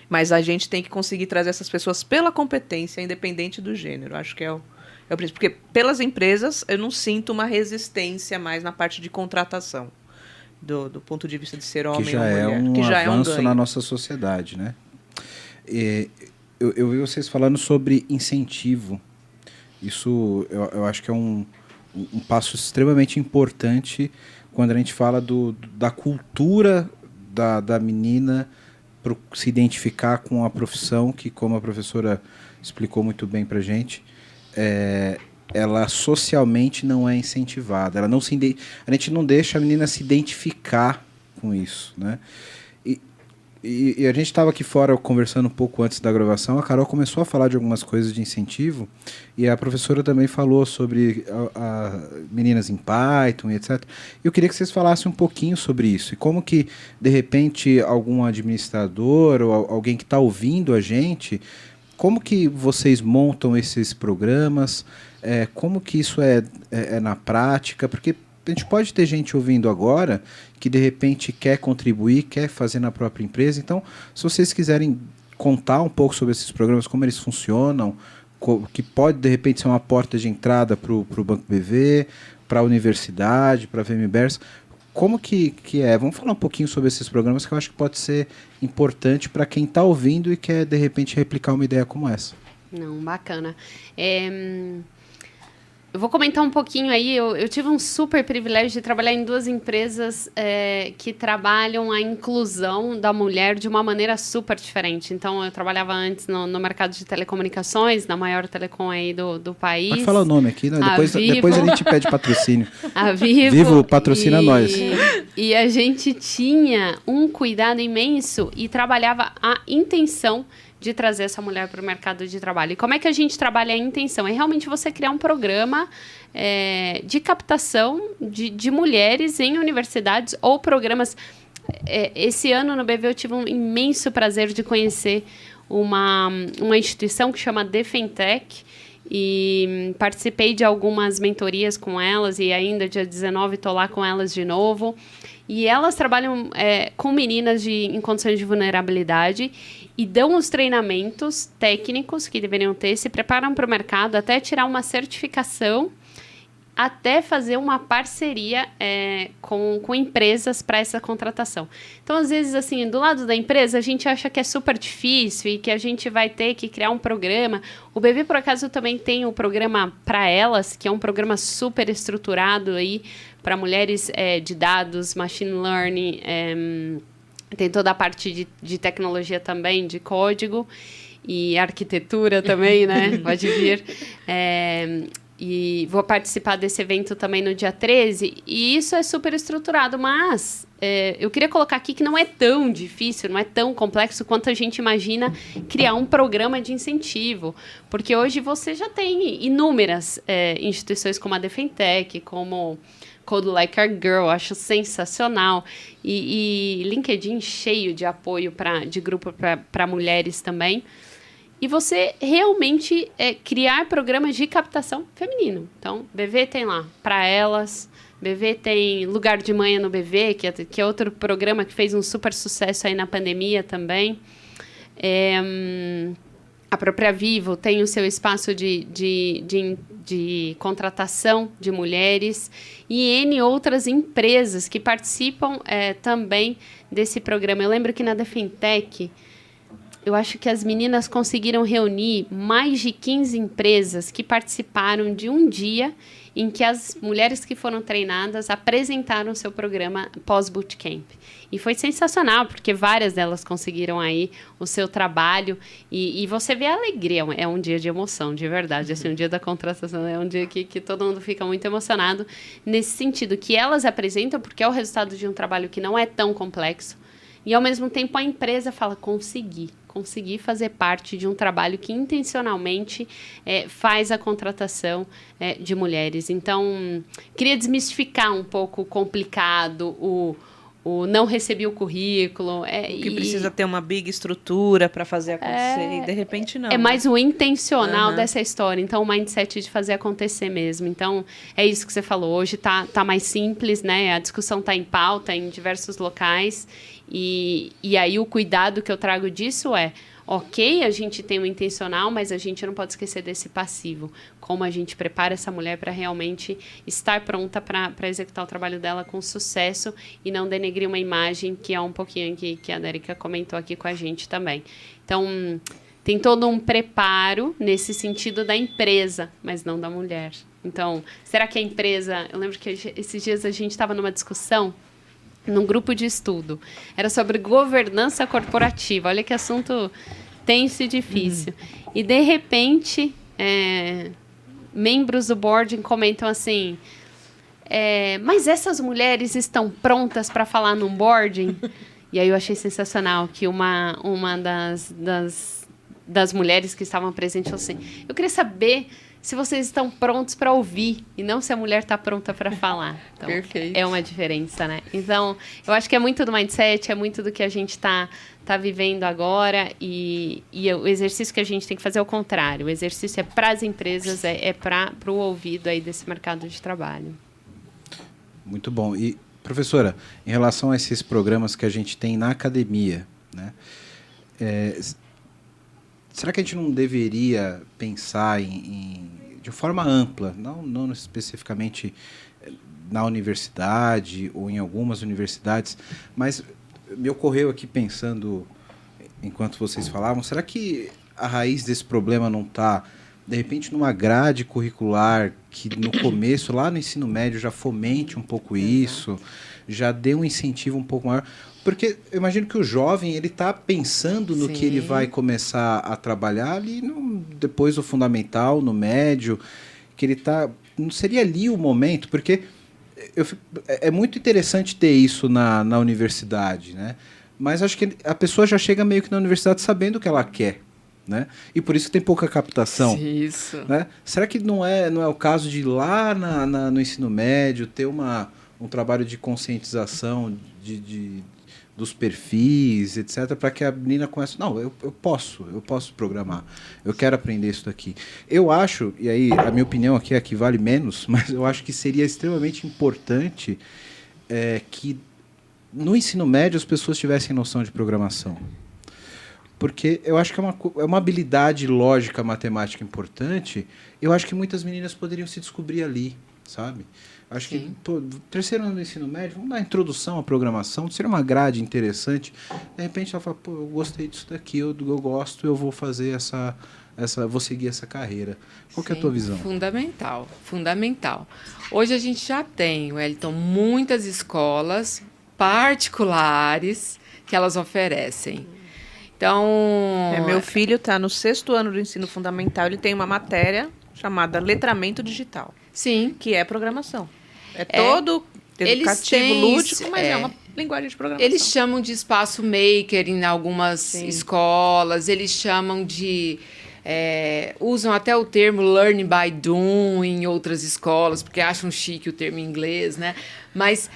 mas a gente tem que conseguir trazer essas pessoas pela competência, independente do gênero. Acho que é o principal. Porque pelas empresas eu não sinto uma resistência mais na parte de contratação, do ponto de vista de ser homem ou mulher. Que já é um avanço na nossa sociedade, né? Eu vi vocês falando sobre incentivo. Isso eu acho que é um passo extremamente importante quando a gente fala da cultura da menina se identificar com a profissão que, como a professora explicou muito bem para a gente, ela socialmente não é incentivada. A gente não deixa a menina se identificar com isso, né? E a gente estava aqui fora conversando um pouco antes da gravação, a Carol começou a falar de algumas coisas de incentivo, e a professora também falou sobre meninas em Python e etc. Eu queria que vocês falassem um pouquinho sobre isso, e como que, de repente, algum administrador ou alguém que está ouvindo a gente, como que vocês montam esses programas, como que isso é na prática, porque a gente pode ter gente ouvindo agora que de repente quer contribuir, quer fazer na própria empresa. Então, se vocês quiserem contar um pouco sobre esses programas, como eles funcionam, que pode, de repente, ser uma porta de entrada para o Banco BV, para a universidade, para a VMBers. Como que é? Vamos falar um pouquinho sobre esses programas que eu acho que pode ser importante para quem está ouvindo e quer, de repente, replicar uma ideia como essa. Não, bacana. Eu vou comentar um pouquinho aí. Eu tive um super privilégio de trabalhar em 2 empresas que trabalham a inclusão da mulher de uma maneira super diferente. Então, eu trabalhava antes no mercado de telecomunicações, na maior telecom aí do país. Pode falar o nome aqui, né? Depois a gente pede patrocínio. A Vivo. Vivo patrocina nós. E a gente tinha um cuidado imenso e trabalhava a intenção de trazer essa mulher para o mercado de trabalho. E como é que a gente trabalha a intenção? É realmente você criar um programa de captação de mulheres em universidades ou programas. Esse ano no BV eu tive um imenso prazer de conhecer uma instituição que chama Defentech, e participei de algumas mentorias com elas, e ainda dia 19 estou lá com elas de novo. E elas trabalham com meninas em condições de vulnerabilidade e dão os treinamentos técnicos que deveriam ter, se preparam para o mercado até tirar uma certificação, até fazer uma parceria com empresas para essa contratação. Então, às vezes, assim, do lado da empresa, a gente acha que é super difícil e que a gente vai ter que criar um programa. O BV, por acaso, também tem o programa para elas, que é um programa super estruturado aí para mulheres de dados, machine learning, tem toda a parte de tecnologia também, de código e arquitetura também, né? Pode vir. E vou participar desse evento também no dia 13, e isso é super estruturado, mas eu queria colocar aqui que não é tão difícil, não é tão complexo quanto a gente imagina criar um programa de incentivo, porque hoje você já tem inúmeras instituições como a Defentech, como Code Like a Girl, acho sensacional, e LinkedIn cheio de apoio de grupo para mulheres também. E você realmente criar programas de captação feminino. Então, BV tem lá para elas, BV tem Lugar de Manhã no BV, que é outro programa que fez um super sucesso aí na pandemia também. A própria Vivo tem o seu espaço de contratação de mulheres e N outras empresas que participam também desse programa. Eu lembro que na Defentech, eu acho que as meninas conseguiram reunir mais de 15 empresas que participaram de um dia em que as mulheres que foram treinadas apresentaram o seu programa pós-bootcamp. E foi sensacional, porque várias delas conseguiram aí o seu trabalho e você vê a alegria. É um dia de emoção, de verdade. Assim, um dia da contratação é um dia que todo mundo fica muito emocionado nesse sentido, que elas apresentam porque é o resultado de um trabalho que não é tão complexo. E, ao mesmo tempo, a empresa fala, consegui fazer parte de um trabalho que intencionalmente faz a contratação de mulheres. Então, queria desmistificar um pouco o complicado, o não recebi o currículo. Que precisa ter uma big estrutura para fazer acontecer, e de repente não. É mais o intencional dessa história. Então, o mindset de fazer acontecer mesmo. Então, é isso que você falou. Hoje tá mais simples, né? A discussão está em pauta em diversos locais. E aí o cuidado que eu trago disso ok, a gente tem o intencional, mas a gente não pode esquecer desse passivo. Como a gente prepara essa mulher para realmente estar pronta para executar o trabalho dela com sucesso e não denegrir uma imagem, que é um pouquinho que a Dérica comentou aqui com a gente também. Então, tem todo um preparo nesse sentido da empresa, mas não da mulher. Então, será que a empresa... Eu lembro que esses dias a gente estava numa discussão num grupo de estudo. Era sobre governança corporativa. Olha que assunto tenso e difícil. E, de repente, membros do board comentam assim, mas essas mulheres estão prontas para falar num boarding? E aí eu achei sensacional que uma das mulheres que estavam presentes falou assim, eu queria saber se vocês estão prontos para ouvir e não se a mulher está pronta para falar. Então, Perfeito. É uma diferença, né? Então, eu acho que é muito do mindset, é muito do que a gente está vivendo agora e o exercício que a gente tem que fazer é o contrário. O exercício é para as empresas, para o ouvido aí desse mercado de trabalho. Muito bom. E, professora, em relação a esses programas que a gente tem na academia, né? será que a gente não deveria pensar de forma ampla, não especificamente na universidade ou em algumas universidades, mas me ocorreu aqui pensando, enquanto vocês falavam, será que a raiz desse problema não está, de repente, numa grade curricular que no começo, lá no ensino médio, já fomente um pouco isso, já dê um incentivo um pouco maior? Porque eu imagino que o jovem ele está pensando no que ele vai começar a trabalhar ali depois do fundamental, no médio, que ele está... Não seria ali o momento, porque é muito interessante ter isso na universidade, né? Mas acho que a pessoa já chega meio que na universidade sabendo o que ela quer, né? E por isso tem pouca captação. Isso. Né? Será que não é o caso de ir lá no ensino médio ter um trabalho de conscientização dos perfis, etc., para que a menina comece... Não, eu posso programar, eu quero aprender isso daqui. Eu acho, e aí a minha opinião aqui é que vale menos, mas eu acho que seria extremamente importante que no ensino médio as pessoas tivessem noção de programação. Porque eu acho que é uma habilidade lógica, matemática importante. Eu acho que muitas meninas poderiam se descobrir ali, sabe? Acho que terceiro ano do ensino médio, vamos dar introdução à programação, seria uma grade interessante. De repente ela fala, pô, eu gostei disso daqui, eu gosto, eu vou fazer vou seguir essa carreira. Qual que é a tua visão? Fundamental, fundamental. Hoje a gente já tem, Wellington, muitas escolas particulares que elas oferecem. Então... meu filho está no 6º ano do ensino fundamental, ele tem uma matéria chamada letramento digital. Sim. Que é programação. É todo educativo, lúdico, mas é uma linguagem de programação. Eles chamam de espaço maker em algumas escolas, eles chamam de... usam até o termo learning by doing em outras escolas, porque acham chique o termo em inglês, né? Mas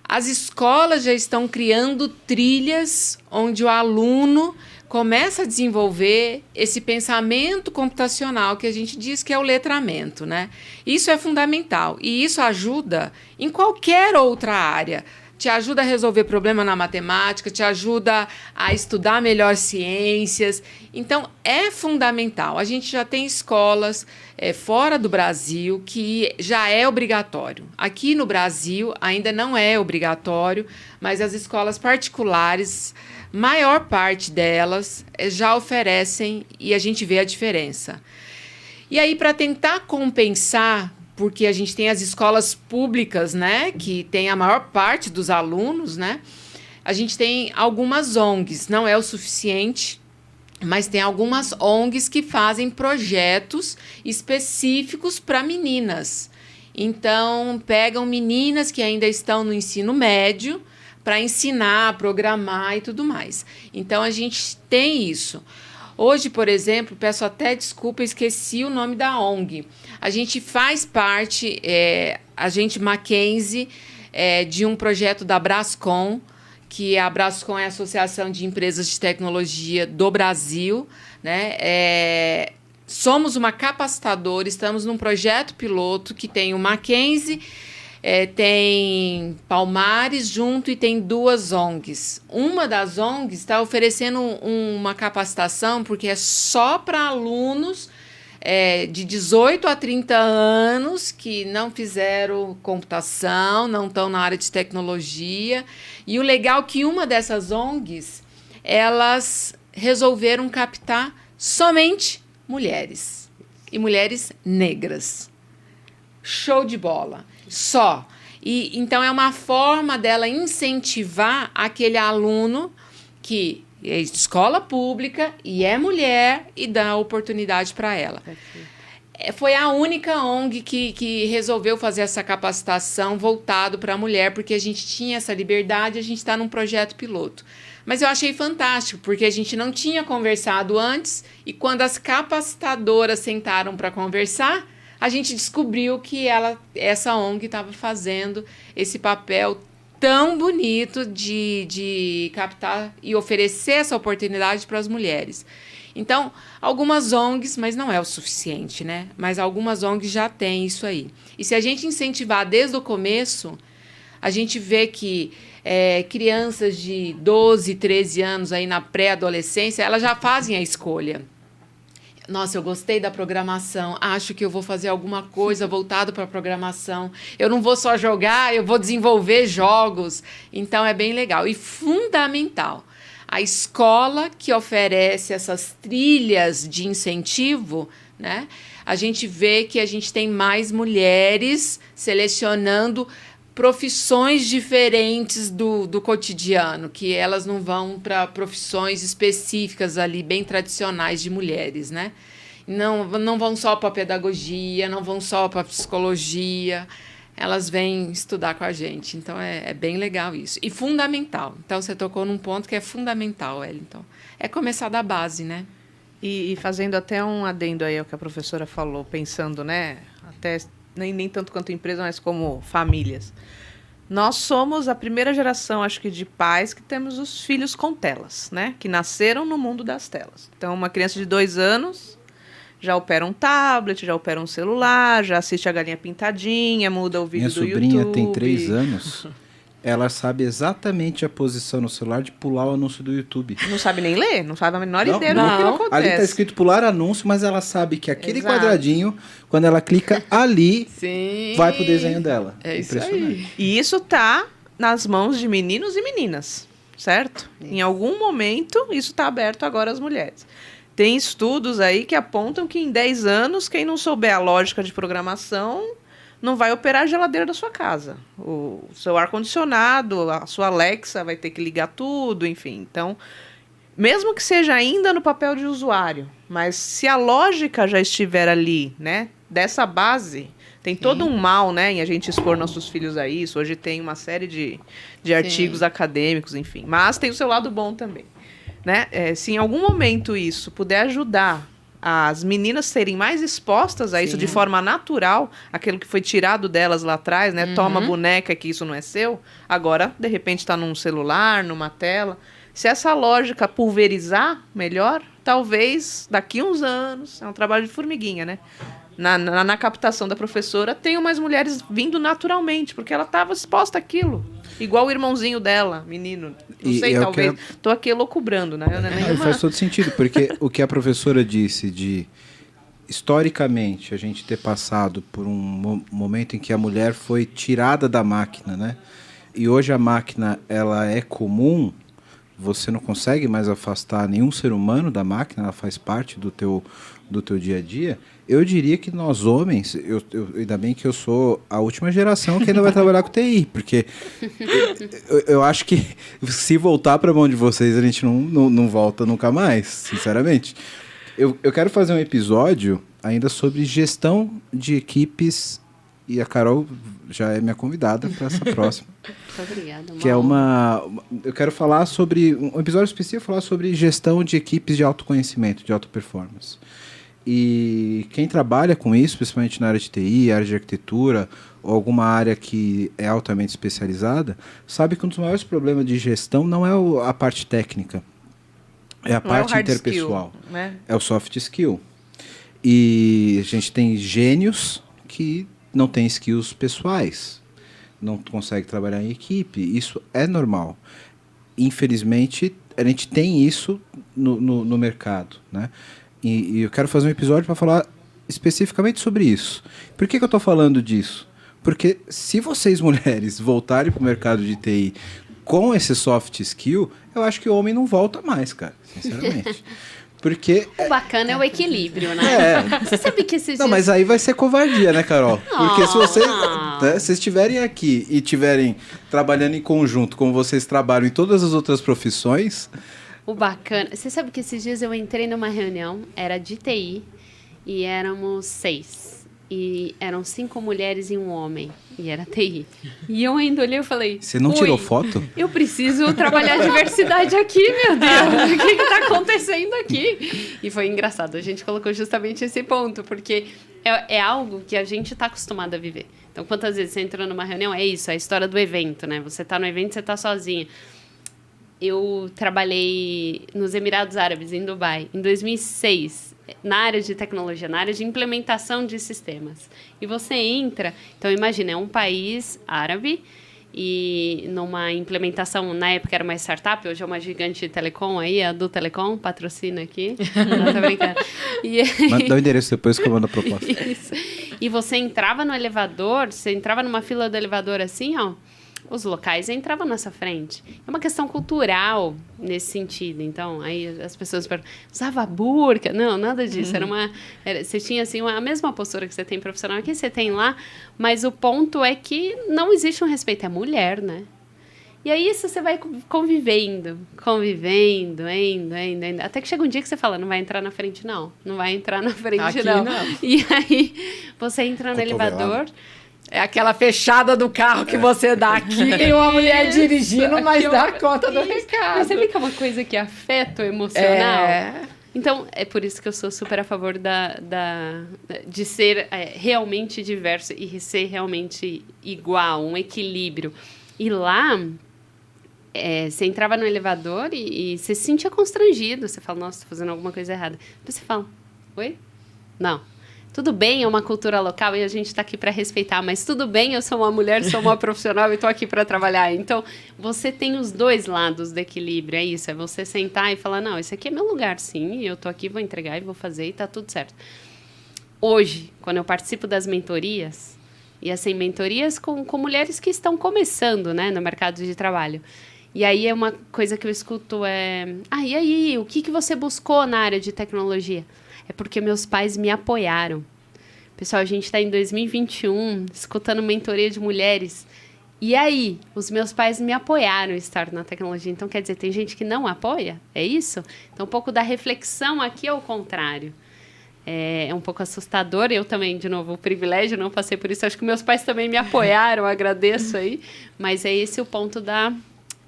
as escolas já estão criando trilhas onde o aluno começa a desenvolver esse pensamento computacional que a gente diz que é o letramento, né? Isso é fundamental e isso ajuda em qualquer outra área. Te ajuda a resolver problema na matemática, te ajuda a estudar melhor ciências. Então, é fundamental. A gente já tem escolas fora do Brasil que já é obrigatório. Aqui no Brasil ainda não é obrigatório, mas as escolas particulares, maior parte delas já oferecem e a gente vê a diferença. E aí, para tentar compensar, porque a gente tem as escolas públicas, né, que tem a maior parte dos alunos, né, a gente tem algumas ONGs, não é o suficiente, mas tem algumas ONGs que fazem projetos específicos para meninas. Então, pegam meninas que ainda estão no ensino médio para ensinar a programar e tudo mais. Então, a gente tem isso. Hoje, por exemplo, peço até desculpa, esqueci o nome da ONG. A gente faz parte, a gente Mackenzie, de um projeto da Brascom, que a Brascom é a Associação de Empresas de Tecnologia do Brasil, né? Somos uma capacitadora, estamos num projeto piloto que tem o Mackenzie, tem Palmares junto e tem 2 ONGs. Uma das ONGs está oferecendo uma capacitação, porque é só para alunos de 18 a 30 anos que não fizeram computação, não estão na área de tecnologia. E o legal é que uma dessas ONGs, elas resolveram captar somente mulheres. E mulheres negras. Show de bola. Só. E então é uma forma dela incentivar aquele aluno que é escola pública e é mulher e dá oportunidade para ela. Foi a única ONG que resolveu fazer essa capacitação voltado para a mulher, porque a gente tinha essa liberdade, a gente está num projeto piloto. Mas eu achei fantástico, porque a gente não tinha conversado antes e quando as capacitadoras sentaram para conversar, a gente descobriu que essa ONG estava fazendo esse papel tão bonito de captar e oferecer essa oportunidade para as mulheres. Então, algumas ONGs, mas não é o suficiente, né? Mas algumas ONGs já têm isso aí. E se a gente incentivar desde o começo, a gente vê que crianças de 12, 13 anos aí na pré-adolescência, elas já fazem a escolha. Nossa, eu gostei da programação. Acho que eu vou fazer alguma coisa voltado para a programação. Eu não vou só jogar, eu vou desenvolver jogos. Então, é bem legal. E fundamental, a escola que oferece essas trilhas de incentivo, né? A gente vê que a gente tem mais mulheres selecionando profissões diferentes do cotidiano, que elas não vão para profissões específicas ali, bem tradicionais de mulheres, né? Não vão só para a pedagogia, não vão só para a psicologia, elas vêm estudar com a gente. Então, é bem legal isso. E fundamental. Então, você tocou num ponto que é fundamental, Wellington. É começar da base, né? E fazendo até um adendo aí ao que a professora falou, pensando, né? Até nem tanto quanto empresa, mas como famílias. Nós somos a primeira geração, acho que, de pais que temos os filhos com telas, né? Que nasceram no mundo das telas. Então, uma criança de 2 anos já opera um tablet, já opera um celular, já assiste a Galinha Pintadinha, muda o vídeo do YouTube. Minha sobrinha tem 3 anos. Ela sabe exatamente a posição no celular de pular o anúncio do YouTube. Não sabe nem ler, não sabe a menor Não, ideia do que acontece. Ali está escrito pular anúncio, mas ela sabe que aquele Exato. quadradinho, quando ela clica ali, Sim. vai pro desenho dela. É isso Impressionante. aí. E isso tá nas mãos de meninos e meninas, certo? Em algum momento, isso está aberto agora às mulheres. Tem estudos aí que apontam que em 10 anos, quem não souber a lógica de programação não vai operar a geladeira da sua casa. O seu ar-condicionado, a sua Alexa vai ter que ligar tudo, enfim. Então, mesmo que seja ainda no papel de usuário, mas se a lógica já estiver ali, né, dessa base, tem todo um mal, né, em a gente expor nossos filhos a isso. Hoje tem uma série de artigos acadêmicos, enfim. Mas tem o seu lado bom também, né? Se em algum momento isso puder ajudar as meninas serem mais expostas a isso de forma natural, aquilo que foi tirado delas lá atrás, né? Toma boneca que isso não é seu, agora, de repente, está num celular, numa tela. Se essa lógica pulverizar melhor, talvez daqui uns anos, é um trabalho de formiguinha, né? Na captação da professora, tenham mais mulheres vindo naturalmente, porque ela estava exposta àquilo. Igual o irmãozinho dela, menino. Não sei, talvez. Estou aqui elucubrando, né? Faz todo sentido, porque o que a professora disse de, historicamente, a gente ter passado por um momento em que a mulher foi tirada da máquina, né? E hoje a máquina, ela é comum, você não consegue mais afastar nenhum ser humano da máquina, ela faz parte do teu dia a dia. Eu diria que nós homens, ainda bem que eu sou a última geração que ainda vai trabalhar com TI, porque eu acho que se voltar para a mão de vocês, a gente não volta nunca mais, sinceramente. Eu quero fazer um episódio ainda sobre gestão de equipes, e a Carol já é minha convidada para essa próxima. Muito obrigada. Que é eu quero falar sobre um episódio específico, falar sobre gestão de equipes de autoconhecimento, de alta performance. E quem trabalha com isso, principalmente na área de TI, área de arquitetura, ou alguma área que é altamente especializada, sabe que um dos maiores problemas de gestão não é a parte técnica, é a parte interpessoal, skill, né? É o soft skill. E a gente tem gênios que não têm skills pessoais, não conseguem trabalhar em equipe, isso é normal. Infelizmente, a gente tem isso no mercado, né? E eu quero fazer um episódio para falar especificamente sobre isso. Por que eu estou falando disso? Porque se vocês, mulheres, voltarem para o mercado de TI com esse soft skill, eu acho que o homem não volta mais, cara, sinceramente. Porque... O bacana é o equilíbrio, né? Você sabe que esses Não, dias... mas aí vai ser covardia, né, Carol? Porque se vocês estiverem aqui e estiverem trabalhando em conjunto, como vocês trabalham em todas as outras profissões... O bacana... Você sabe que esses dias eu entrei numa reunião, era de TI, e éramos 6. E eram 5 mulheres e um homem. E era TI. E eu ainda olhei e falei... Você não tirou foto? Eu preciso trabalhar a diversidade aqui, meu Deus. O que está acontecendo aqui? E foi engraçado. A gente colocou justamente esse ponto, porque é algo que a gente está acostumado a viver. Então, quantas vezes você entra numa reunião, é isso, é a história do evento, né? Você está no evento, você está sozinha. Eu trabalhei nos Emirados Árabes, em Dubai, em 2006, na área de tecnologia, na área de implementação de sistemas. E você entra... Então, imagina, é um país árabe e numa implementação, na época era uma startup, hoje é uma gigante de telecom aí, a do Telecom, patrocina aqui. Não, tô brincando. Dá o endereço depois que eu mando a proposta. Isso. E você entrava no elevador, você entrava numa fila do elevador assim, ó, os locais entravam na sua frente. É uma questão cultural nesse sentido. Então, aí as pessoas perguntam, usava burca? Não, nada disso. Você tinha, assim, a mesma postura que você tem profissional aqui, você tem lá, mas o ponto é que não existe um respeito. É mulher, né? E aí isso você vai convivendo, indo. Até que chega um dia que você fala, não vai entrar na frente, não. Não vai entrar na frente, Aqui não. não. E aí você entra no elevador... É aquela fechada do carro que você dá aqui, tem uma mulher dirigindo, mas dá conta do recado. Mas você vê que é uma coisa que afeta o emocional? Então, é por isso que eu sou super a favor de ser realmente diverso e ser realmente igual, um equilíbrio. E lá, você entrava no elevador e você se sentia constrangido. Você fala, nossa, tô fazendo alguma coisa errada. Depois você fala, oi? Não. Tudo bem, é uma cultura local e a gente está aqui para respeitar, mas tudo bem, eu sou uma mulher, sou uma profissional e estou aqui para trabalhar. Então, você tem os dois lados do equilíbrio, é isso, é você sentar e falar, não, esse aqui é meu lugar, sim, eu estou aqui, vou entregar e vou fazer e está tudo certo. Hoje, quando eu participo das mentorias, e assim, mentorias com mulheres que estão começando, né, no mercado de trabalho, e aí é uma coisa que eu escuto e aí, o que você buscou na área de tecnologia? É porque meus pais me apoiaram. Pessoal, a gente está em 2021, escutando mentoria de mulheres. E aí, os meus pais me apoiaram a estar na tecnologia. Então, quer dizer, tem gente que não apoia? É isso? Então, um pouco da reflexão aqui é o contrário. É um pouco assustador. Eu também, de novo, o privilégio, não passei por isso. Acho que meus pais também me apoiaram, agradeço aí. Mas é esse o ponto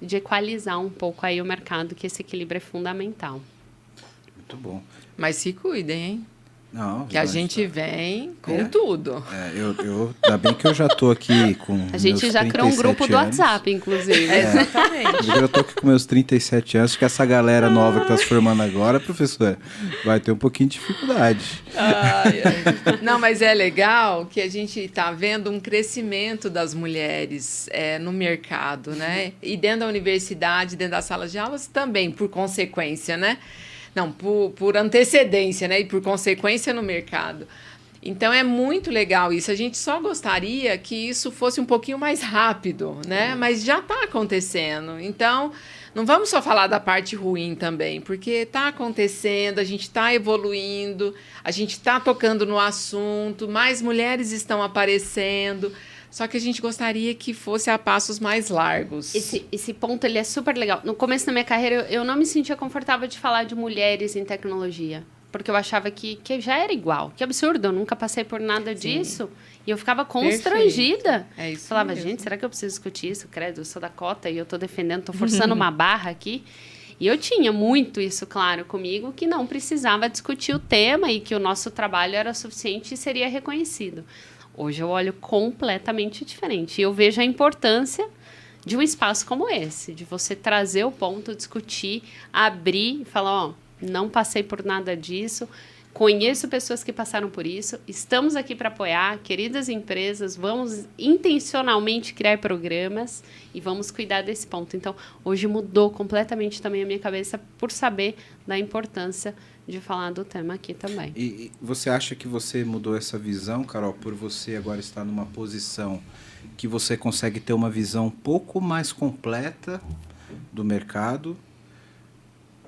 de equalizar um pouco aí o mercado, que esse equilíbrio é fundamental. Muito bom. Mas se cuidem, hein? Não, que a gente vem com tudo. Ainda bem que eu já tô aqui com a gente já criou um grupo do WhatsApp, inclusive. Exatamente. Eu tô aqui com meus 37 anos, acho que essa galera nova que tá se formando agora, professor, vai ter um pouquinho de dificuldade. Não, mas é legal que a gente está vendo um crescimento das mulheres no mercado, né? E dentro da universidade, dentro das salas de aulas também, por consequência, né? Não, por antecedência, né? E por consequência no mercado. Então, é muito legal isso. A gente só gostaria que isso fosse um pouquinho mais rápido, né? Mas já está acontecendo. Então, não vamos só falar da parte ruim também, porque está acontecendo, a gente está evoluindo, a gente está tocando no assunto, mais mulheres estão aparecendo. Só que a gente gostaria que fosse a passos mais largos. Esse ponto ele é super legal. No começo da minha carreira, eu não me sentia confortável de falar de mulheres em tecnologia. Porque eu achava que já era igual. Que absurdo, eu nunca passei por nada disso. E eu ficava constrangida. É isso. Falava, mesmo. Gente, será que eu preciso discutir isso? Credo, eu sou da cota e eu estou defendendo, estou forçando uma barra aqui. E eu tinha muito isso claro comigo, que não precisava discutir o tema e que o nosso trabalho era suficiente e seria reconhecido. Hoje eu olho completamente diferente. E eu vejo a importância de um espaço como esse, de você trazer o ponto, discutir, abrir e falar, não passei por nada disso, conheço pessoas que passaram por isso, estamos aqui para apoiar, queridas empresas, vamos intencionalmente criar programas e vamos cuidar desse ponto. Então, hoje mudou completamente também a minha cabeça por saber da importância de falar do tema aqui também. E você acha que você mudou essa visão, Carol, por você agora estar numa posição que você consegue ter uma visão um pouco mais completa do mercado?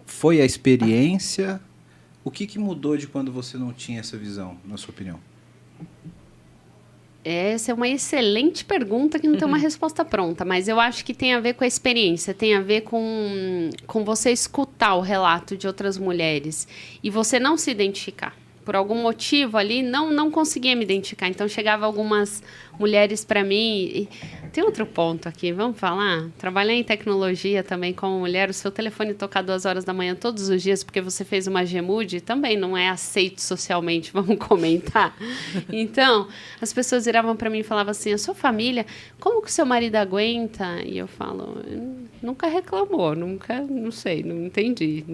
Foi a experiência? O que mudou de quando você não tinha essa visão, na sua opinião? Essa é uma excelente pergunta que não tem uma resposta pronta, mas eu acho que tem a ver com a experiência, tem a ver com você escutar o relato de outras mulheres e você não se identificar. Por algum motivo ali, não conseguia me identificar. Então, chegava algumas mulheres para mim. E tem outro ponto aqui, vamos falar? Trabalhar em tecnologia também como mulher, o seu telefone tocar 2 horas da manhã todos os dias porque você fez uma Gemude, também não é aceito socialmente, vamos comentar. Então, as pessoas viravam para mim e falavam assim, a sua família, como que o seu marido aguenta? E eu falo, nunca reclamou, nunca, não sei, não entendi.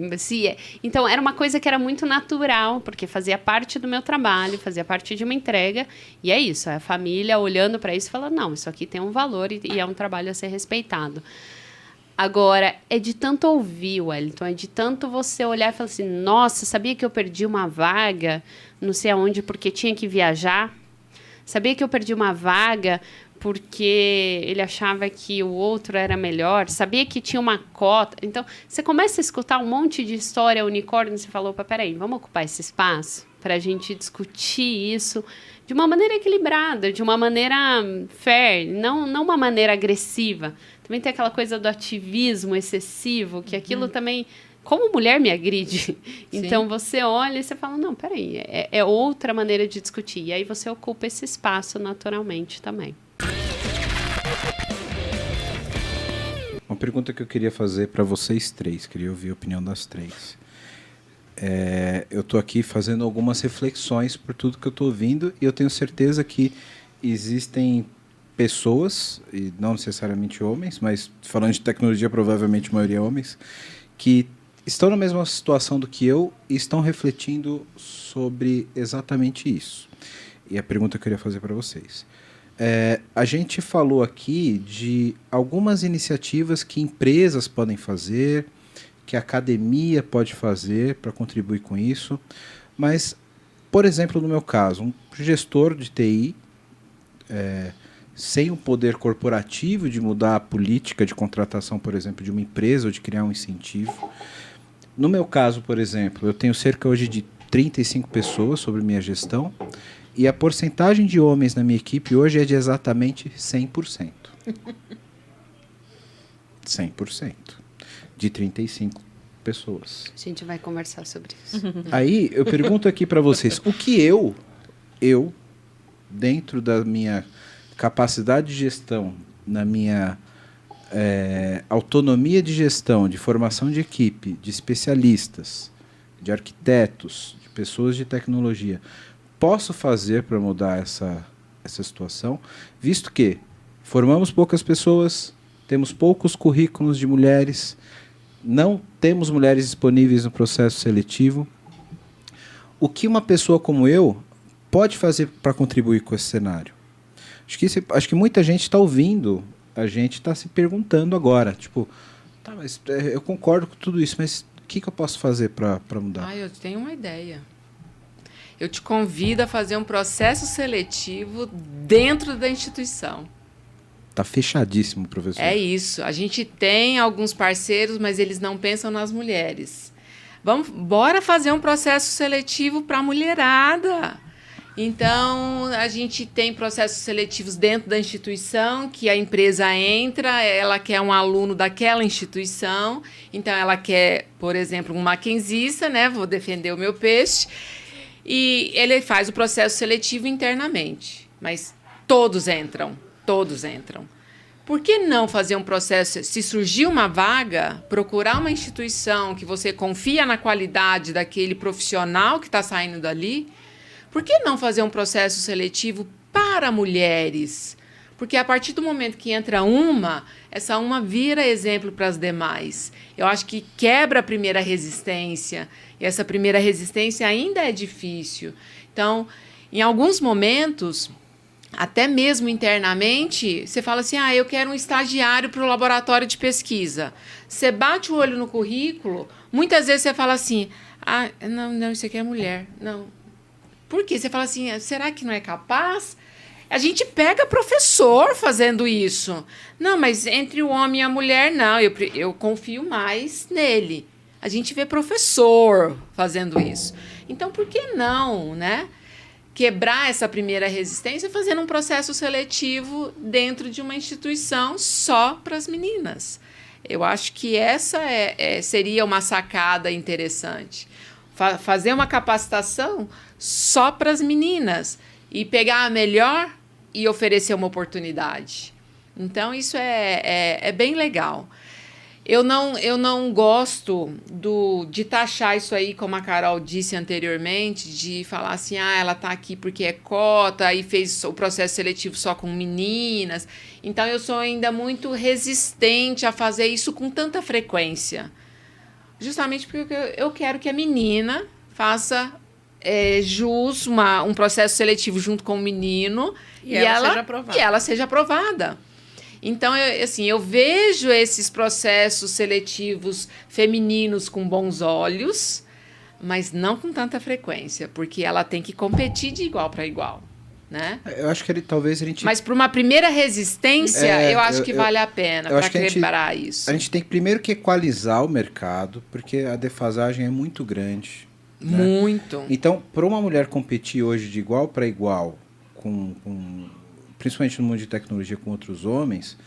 Então, era uma coisa que era muito natural, porque fazia parte do meu trabalho, fazia parte de uma entrega, e é isso, a família olhando para isso e falando, não, isso aqui tem um valor e é um trabalho a ser respeitado. Agora, é de tanto ouvir, Wellington, é de tanto você olhar e falar assim, nossa, sabia que eu perdi uma vaga, não sei aonde, porque tinha que viajar? Sabia que eu perdi uma vaga porque ele achava que o outro era melhor? Sabia que tinha uma cota? Então, você começa a escutar um monte de história unicórnio e você falou, peraí, vamos ocupar esse espaço para a gente discutir isso de uma maneira equilibrada, de uma maneira fair, não uma maneira agressiva. Também tem aquela coisa do ativismo excessivo, que aquilo também, como mulher, me agride. Então, você olha e você fala, não, peraí, é outra maneira de discutir. E aí você ocupa esse espaço naturalmente também. Uma pergunta que eu queria fazer para vocês três, queria ouvir a opinião das três. Eu estou aqui fazendo algumas reflexões por tudo que eu estou ouvindo e eu tenho certeza que existem pessoas, e não necessariamente homens, mas falando de tecnologia, provavelmente a maioria homens, que estão na mesma situação do que eu e estão refletindo sobre exatamente isso. E a pergunta que eu queria fazer para vocês. A gente falou aqui de algumas iniciativas que empresas podem fazer, que a academia pode fazer para contribuir com isso, mas, por exemplo, no meu caso, um gestor de TI, sem o poder corporativo de mudar a política de contratação, por exemplo, de uma empresa ou de criar um incentivo. No meu caso, por exemplo, eu tenho cerca hoje de 35 pessoas sobre minha gestão e a porcentagem de homens na minha equipe hoje é de exatamente 100%. 100%. De 35 pessoas. A gente vai conversar sobre isso. Aí eu pergunto aqui para vocês, o que eu, dentro da minha capacidade de gestão, na minha autonomia de gestão, de formação de equipe, de especialistas, de arquitetos, de pessoas de tecnologia, posso fazer para mudar essa situação, visto que formamos poucas pessoas, temos poucos currículos de mulheres, não temos mulheres disponíveis no processo seletivo. O que uma pessoa como eu pode fazer para contribuir com esse cenário? Acho que muita gente está ouvindo, a gente está se perguntando agora, tipo, tá, mas eu concordo com tudo isso, mas o que eu posso fazer para mudar? Eu tenho uma ideia. Eu te convido a fazer um processo seletivo dentro da instituição. Tá fechadíssimo, professor. É isso. A gente tem alguns parceiros, mas eles não pensam nas mulheres. Bora fazer um processo seletivo para a mulherada. Então, a gente tem processos seletivos dentro da instituição, que a empresa entra, ela quer um aluno daquela instituição, então ela quer, por exemplo, um maquenzista, né? Vou defender o meu peixe, e ele faz o processo seletivo internamente. Mas todos entram. Por que não fazer um processo, se surgir uma vaga, procurar uma instituição que você confia na qualidade daquele profissional que está saindo dali? Por que não fazer um processo seletivo para mulheres? Porque a partir do momento que entra essa uma vira exemplo para as demais. Eu acho que quebra a primeira resistência, e essa primeira resistência ainda é difícil. Então, em alguns momentos, até mesmo internamente, você fala assim, eu quero um estagiário para o laboratório de pesquisa. Você bate o olho no currículo, muitas vezes você fala assim, não, isso aqui é mulher, não. Por quê? Você fala assim, será que não é capaz? A gente pega professor fazendo isso. Não, mas entre o homem e a mulher, não, eu confio mais nele. A gente vê professor fazendo isso. Então, por que não, né? Quebrar essa primeira resistência fazendo um processo seletivo dentro de uma instituição só para as meninas. Eu acho que essa seria uma sacada interessante. Fazer uma capacitação só para as meninas e pegar a melhor e oferecer uma oportunidade. Então, isso é bem legal. Eu não gosto de taxar isso aí, como a Carol disse anteriormente, de falar assim, ela está aqui porque é cota, e fez o processo seletivo só com meninas. Então, eu sou ainda muito resistente a fazer isso com tanta frequência. Justamente porque eu quero que a menina faça jus, um processo seletivo junto com o menino E ela seja aprovada. E ela seja aprovada. Então, eu vejo esses processos seletivos femininos com bons olhos, mas não com tanta frequência, porque ela tem que competir de igual para igual, né? Eu acho que talvez a gente... Mas para uma primeira resistência, eu acho que vale a pena para quebrar isso. A gente tem que primeiro que equalizar o mercado, porque a defasagem é muito grande. Né? Muito. Então, para uma mulher competir hoje de igual para igual, principalmente no mundo de tecnologia com outros homens,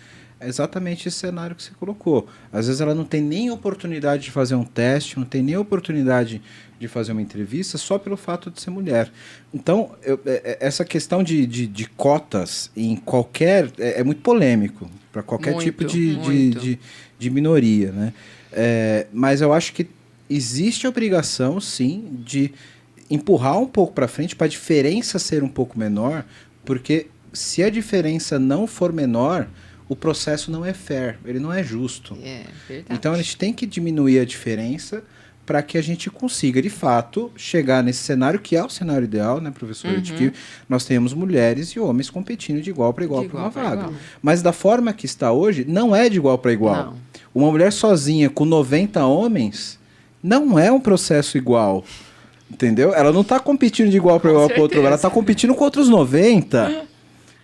é exatamente esse cenário que você colocou. Às vezes ela não tem nem oportunidade de fazer um teste, não tem nem oportunidade de fazer uma entrevista só pelo fato de ser mulher. Então, essa questão de cotas em qualquer... É muito polêmico para qualquer tipo de minoria. Né? Mas eu acho que existe a obrigação, sim, de empurrar um pouco para frente para a diferença ser um pouco menor, porque se a diferença não for menor, o processo não é fair, ele não é justo. Verdade. Então, a gente tem que diminuir a diferença para que a gente consiga, de fato, chegar nesse cenário, que é o cenário ideal, né, professora? De que nós temos mulheres e homens competindo de igual para igual por uma vaga. Igual. Mas da forma que está hoje, não é de igual para igual. Não. Uma mulher sozinha com 90 homens não é um processo igual. Entendeu? Ela não está competindo de igual para igual com o outro, ela está competindo com outros 90.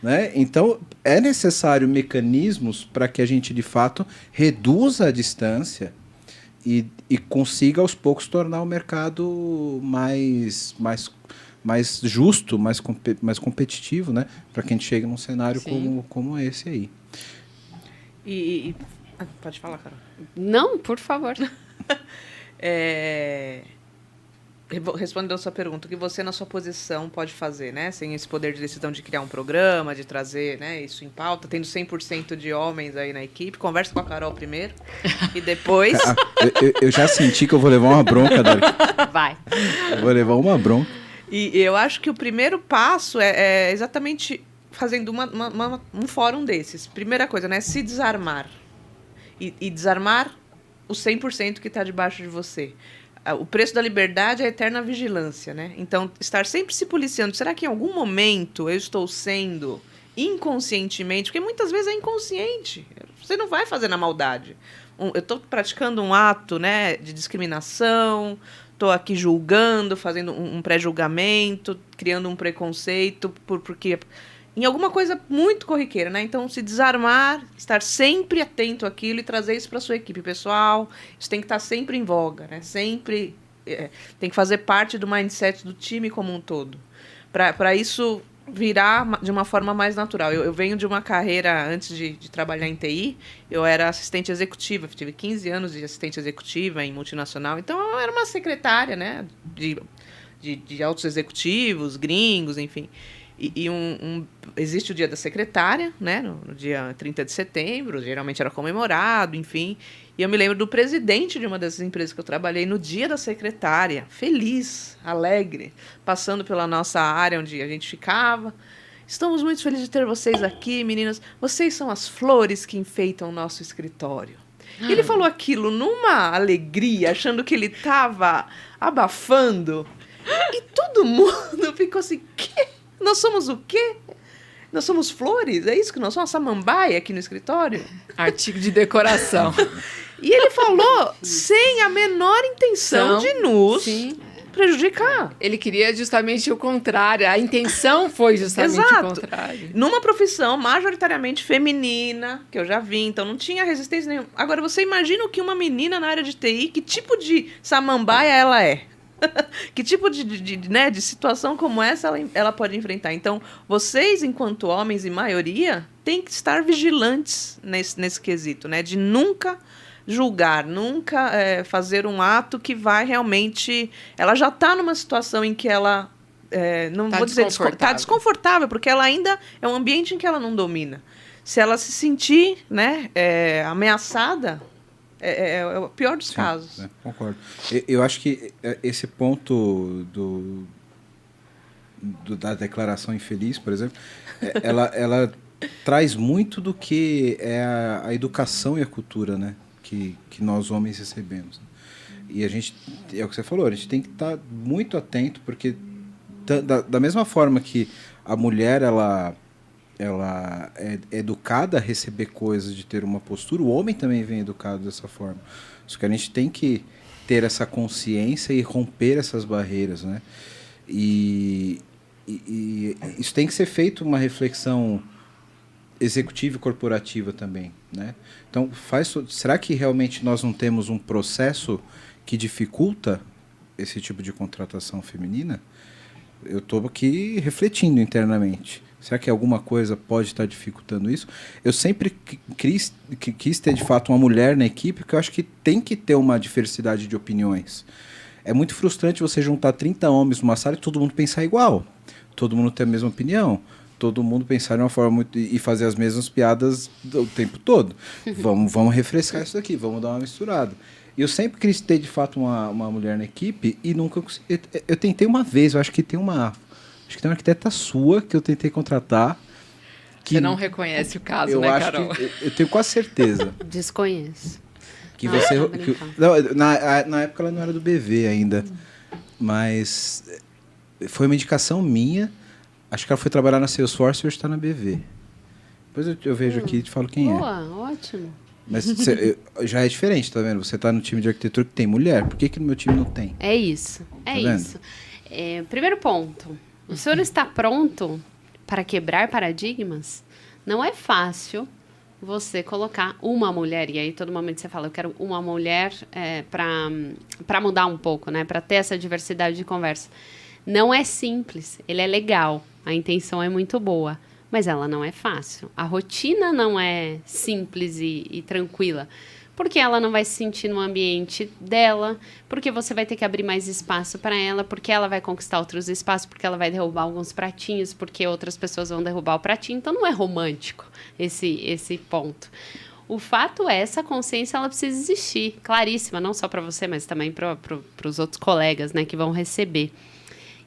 Né? Então, é necessário mecanismos para que a gente, de fato, reduza a distância e consiga, aos poucos, tornar o mercado mais justo, mais competitivo, né? Para que a gente chegue num cenário como esse aí. Pode falar, Carol. Não, por favor. Respondendo a sua pergunta, o que você, na sua posição, pode fazer, né? Sem esse poder de decisão de criar um programa, de trazer, né, isso em pauta, tendo 100% de homens aí na equipe. Conversa com a Carol primeiro e depois... eu já senti que eu vou levar uma bronca daqui. Vai. Eu vou levar uma bronca. E eu acho que o primeiro passo é exatamente fazendo um fórum desses. Primeira coisa, né? Se desarmar. E desarmar o 100% que está debaixo de você. O preço da liberdade é a eterna vigilância, né? Então, estar sempre se policiando. Será que em algum momento eu estou sendo inconscientemente? Porque muitas vezes é inconsciente. Você não vai fazer na maldade. Eu estou praticando um ato, né, de discriminação, estou aqui julgando, fazendo um pré-julgamento, criando um preconceito, porque... em alguma coisa muito corriqueira, né? Então, se desarmar, estar sempre atento àquilo e trazer isso para a sua equipe pessoal. Isso tem que estar sempre em voga, né? Sempre tem que fazer parte do mindset do time como um todo. Para isso virar de uma forma mais natural. Eu venho de uma carreira, antes de trabalhar em TI, eu era assistente executiva. Tive 15 anos de assistente executiva em multinacional. Então, eu era uma secretária, né? De altos executivos, gringos, enfim. Existe o dia da secretária, né, no dia 30 de setembro, geralmente era comemorado, enfim. E eu me lembro do presidente de uma dessas empresas que eu trabalhei no dia da secretária, feliz, alegre, passando pela nossa área onde a gente ficava. Estamos muito felizes de ter vocês aqui, meninas. Vocês são as flores que enfeitam o nosso escritório. E ele falou aquilo numa alegria, achando que ele estava abafando. E todo mundo ficou assim, quê? Nós somos o quê? Nós somos flores? É isso que nós somos? Uma samambaia aqui no escritório? Artigo de decoração. E ele falou sem a menor intenção de nos prejudicar. Ele queria justamente o contrário. A intenção foi justamente o contrário. Numa profissão majoritariamente feminina, que eu já vi, então não tinha resistência nenhuma. Agora, você imagina o que uma menina na área de TI, que tipo de samambaia ela é? Que tipo de situação como essa ela pode enfrentar? Então, vocês, enquanto homens em maioria, têm que estar vigilantes nesse quesito, né? De nunca julgar, nunca fazer um ato que vai realmente... Ela já está numa situação em que ela... não vou dizer está desconfortável, porque ela ainda é um ambiente em que ela não domina. Se ela se sentir, né, ameaçada... é o pior dos casos. Concordo. Eu acho que esse ponto da declaração infeliz, por exemplo, ela traz muito do que é a educação e a cultura, né, que nós homens recebemos. E a gente, é o que você falou, a gente tem que estar muito atento, porque da mesma forma que a mulher ela é educada a receber coisas, de ter uma postura, o homem também vem educado dessa forma. Só que a gente tem que ter essa consciência e romper essas barreiras, né? E isso tem que ser feito uma reflexão executiva e corporativa também, né? Então, será que realmente nós não temos um processo que dificulta esse tipo de contratação feminina? Eu estou aqui refletindo internamente. Será que alguma coisa pode estar dificultando isso? Eu sempre quis ter, de fato, uma mulher na equipe, porque eu acho que tem que ter uma diversidade de opiniões. É muito frustrante você juntar 30 homens numa sala e todo mundo pensar igual. Todo mundo ter a mesma opinião. Todo mundo pensar de uma forma e fazer as mesmas piadas o tempo todo. Vamos refrescar isso daqui, vamos dar uma misturada. E eu sempre quis ter, de fato, uma mulher na equipe e nunca consegui. Eu tentei uma vez, eu acho que tem uma arquiteta sua que eu tentei contratar. Você não reconhece o caso, eu né, acho Carol? Eu tenho quase certeza. Desconheço. Que Não, você. não, brincar. Na época ela não era do BV ainda. Mas foi uma indicação minha. Acho que ela foi trabalhar na Salesforce e hoje está na BV. Depois eu vejo aqui e te falo quem é. Boa, ótimo. Mas já é diferente, tá vendo? Você tá no time de arquitetura que tem mulher. Por que no meu time não tem? É isso, é Tá isso. Primeiro ponto. O senhor está pronto para quebrar paradigmas? Não é fácil você colocar uma mulher, e aí todo momento você fala, eu quero uma mulher para mudar um pouco, né? Para ter essa diversidade de conversa. Não é simples, ele é legal, a intenção é muito boa, mas ela não é fácil. A rotina não é simples e tranquila, porque ela não vai se sentir no ambiente dela, porque você vai ter que abrir mais espaço para ela, porque ela vai conquistar outros espaços, porque ela vai derrubar alguns pratinhos, porque outras pessoas vão derrubar o pratinho. Então não é romântico esse ponto. O fato é, essa consciência ela precisa existir, claríssima, não só para você, mas também para os outros colegas, né, que vão receber.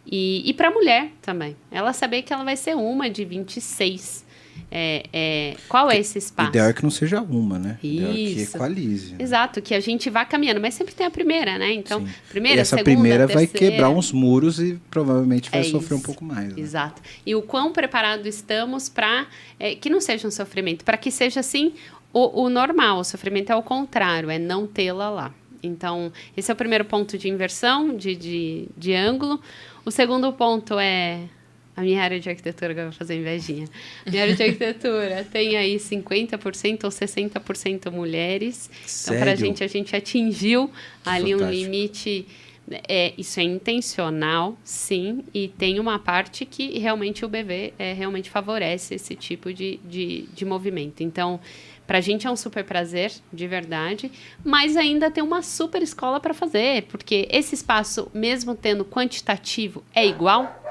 E para a mulher também. Ela saber que ela vai ser uma de 26. Qual é esse espaço? O ideal é que não seja uma, né? Isso. O ideal é que equalize. Né? Exato, que a gente vá caminhando. Mas sempre tem a primeira, né? Então, Sim. primeira, e essa segunda, primeira vai terceira. quebrar uns muros e provavelmente vai sofrer um isso. pouco mais. Né? Exato. E o quão preparado estamos para que não seja um sofrimento, para que seja, assim, o normal. O sofrimento é o contrário, é não tê-la lá. Então, esse é o primeiro ponto de inversão, de ângulo. O segundo ponto é a minha área de arquitetura, agora eu vou fazer invejinha. Minha área de arquitetura tem aí 50% ou 60% mulheres. Sério? Então, a gente atingiu ali um fantástico. limite. Isso é intencional, sim, e tem uma parte que realmente o BV realmente favorece esse tipo de movimento. Então, para a gente é um super prazer, de verdade, mas ainda tem uma super escola para fazer, porque esse espaço, mesmo tendo quantitativo, é igual.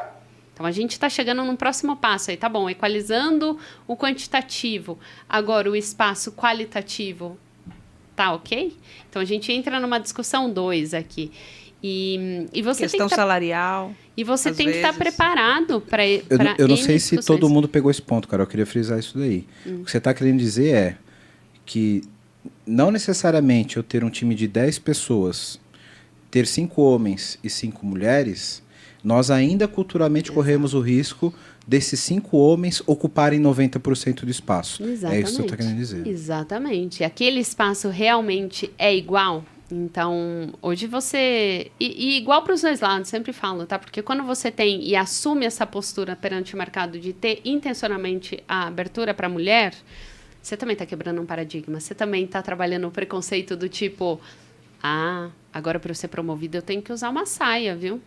Então, a gente está chegando num próximo passo aí, tá bom, equalizando o quantitativo. Agora, o espaço qualitativo tá ok? Então, a gente entra numa discussão 2 aqui. E você questão salarial. E você às tem que estar vezes. preparado para Eu não sei se todo mundo pegou esse ponto, cara. Eu queria frisar isso daí. O que você está querendo dizer é que não necessariamente eu ter um time de 10 pessoas, ter 5 homens e 5 mulheres, nós ainda culturalmente corremos o risco desses 5 homens ocuparem 90% do espaço. Exatamente. É isso que você está querendo dizer. Exatamente. Aquele espaço realmente é igual. Então, hoje você... E igual para os dois lados, sempre falo, tá? Porque quando você tem e assume essa postura perante o mercado de ter intencionalmente a abertura para a mulher, você também está quebrando um paradigma. Você também está trabalhando o preconceito do tipo... agora para eu ser promovido eu tenho que usar uma saia, viu?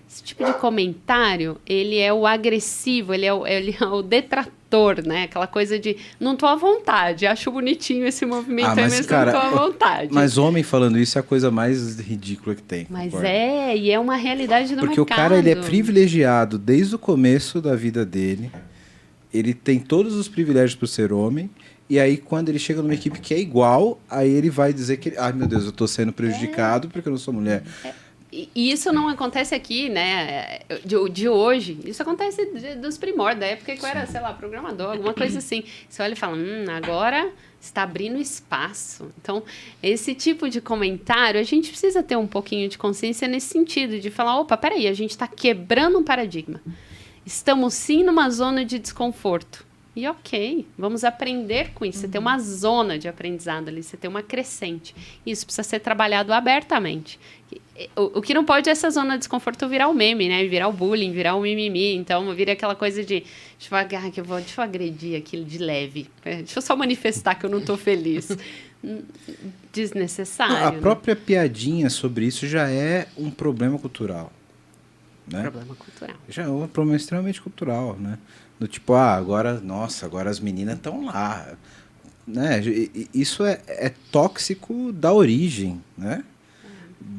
Esse tipo de comentário, ele é o agressivo, ele é o detrator, né? Aquela coisa de, não tô à vontade, acho bonitinho esse movimento aí, mas cara, não tô à vontade. Mas homem falando isso é a coisa mais ridícula que tem. Mas concorda? e é uma realidade do Porque mercado. o cara, ele é privilegiado desde o começo da vida dele. Ele tem todos os privilégios por ser homem. E aí, quando ele chega numa equipe que é igual, aí ele vai dizer que, ai meu Deus, eu tô sendo prejudicado porque eu não sou mulher. E isso não acontece aqui, né? De hoje. Isso acontece dos primórdios, da época que eu era, sei lá, programador, alguma coisa assim. Você olha e fala, agora está abrindo espaço. Então, esse tipo de comentário, a gente precisa ter um pouquinho de consciência nesse sentido, de falar, opa, peraí, a gente está quebrando um paradigma. Estamos sim numa zona de desconforto. E ok, vamos aprender com isso. Você tem uma zona de aprendizado ali, você tem uma crescente. Isso precisa ser trabalhado abertamente. O que não pode é essa zona de desconforto virar o meme, né? Virar o bullying, virar o mimimi. Então, vira aquela coisa de, deixa eu agredir aquilo de leve. Deixa eu só manifestar que eu não estou feliz. Desnecessário. A própria piadinha sobre isso já é um problema cultural. Né? Problema cultural. Já é um problema extremamente cultural, né? Do tipo, agora as meninas estão lá. Né? Isso é tóxico da origem, né?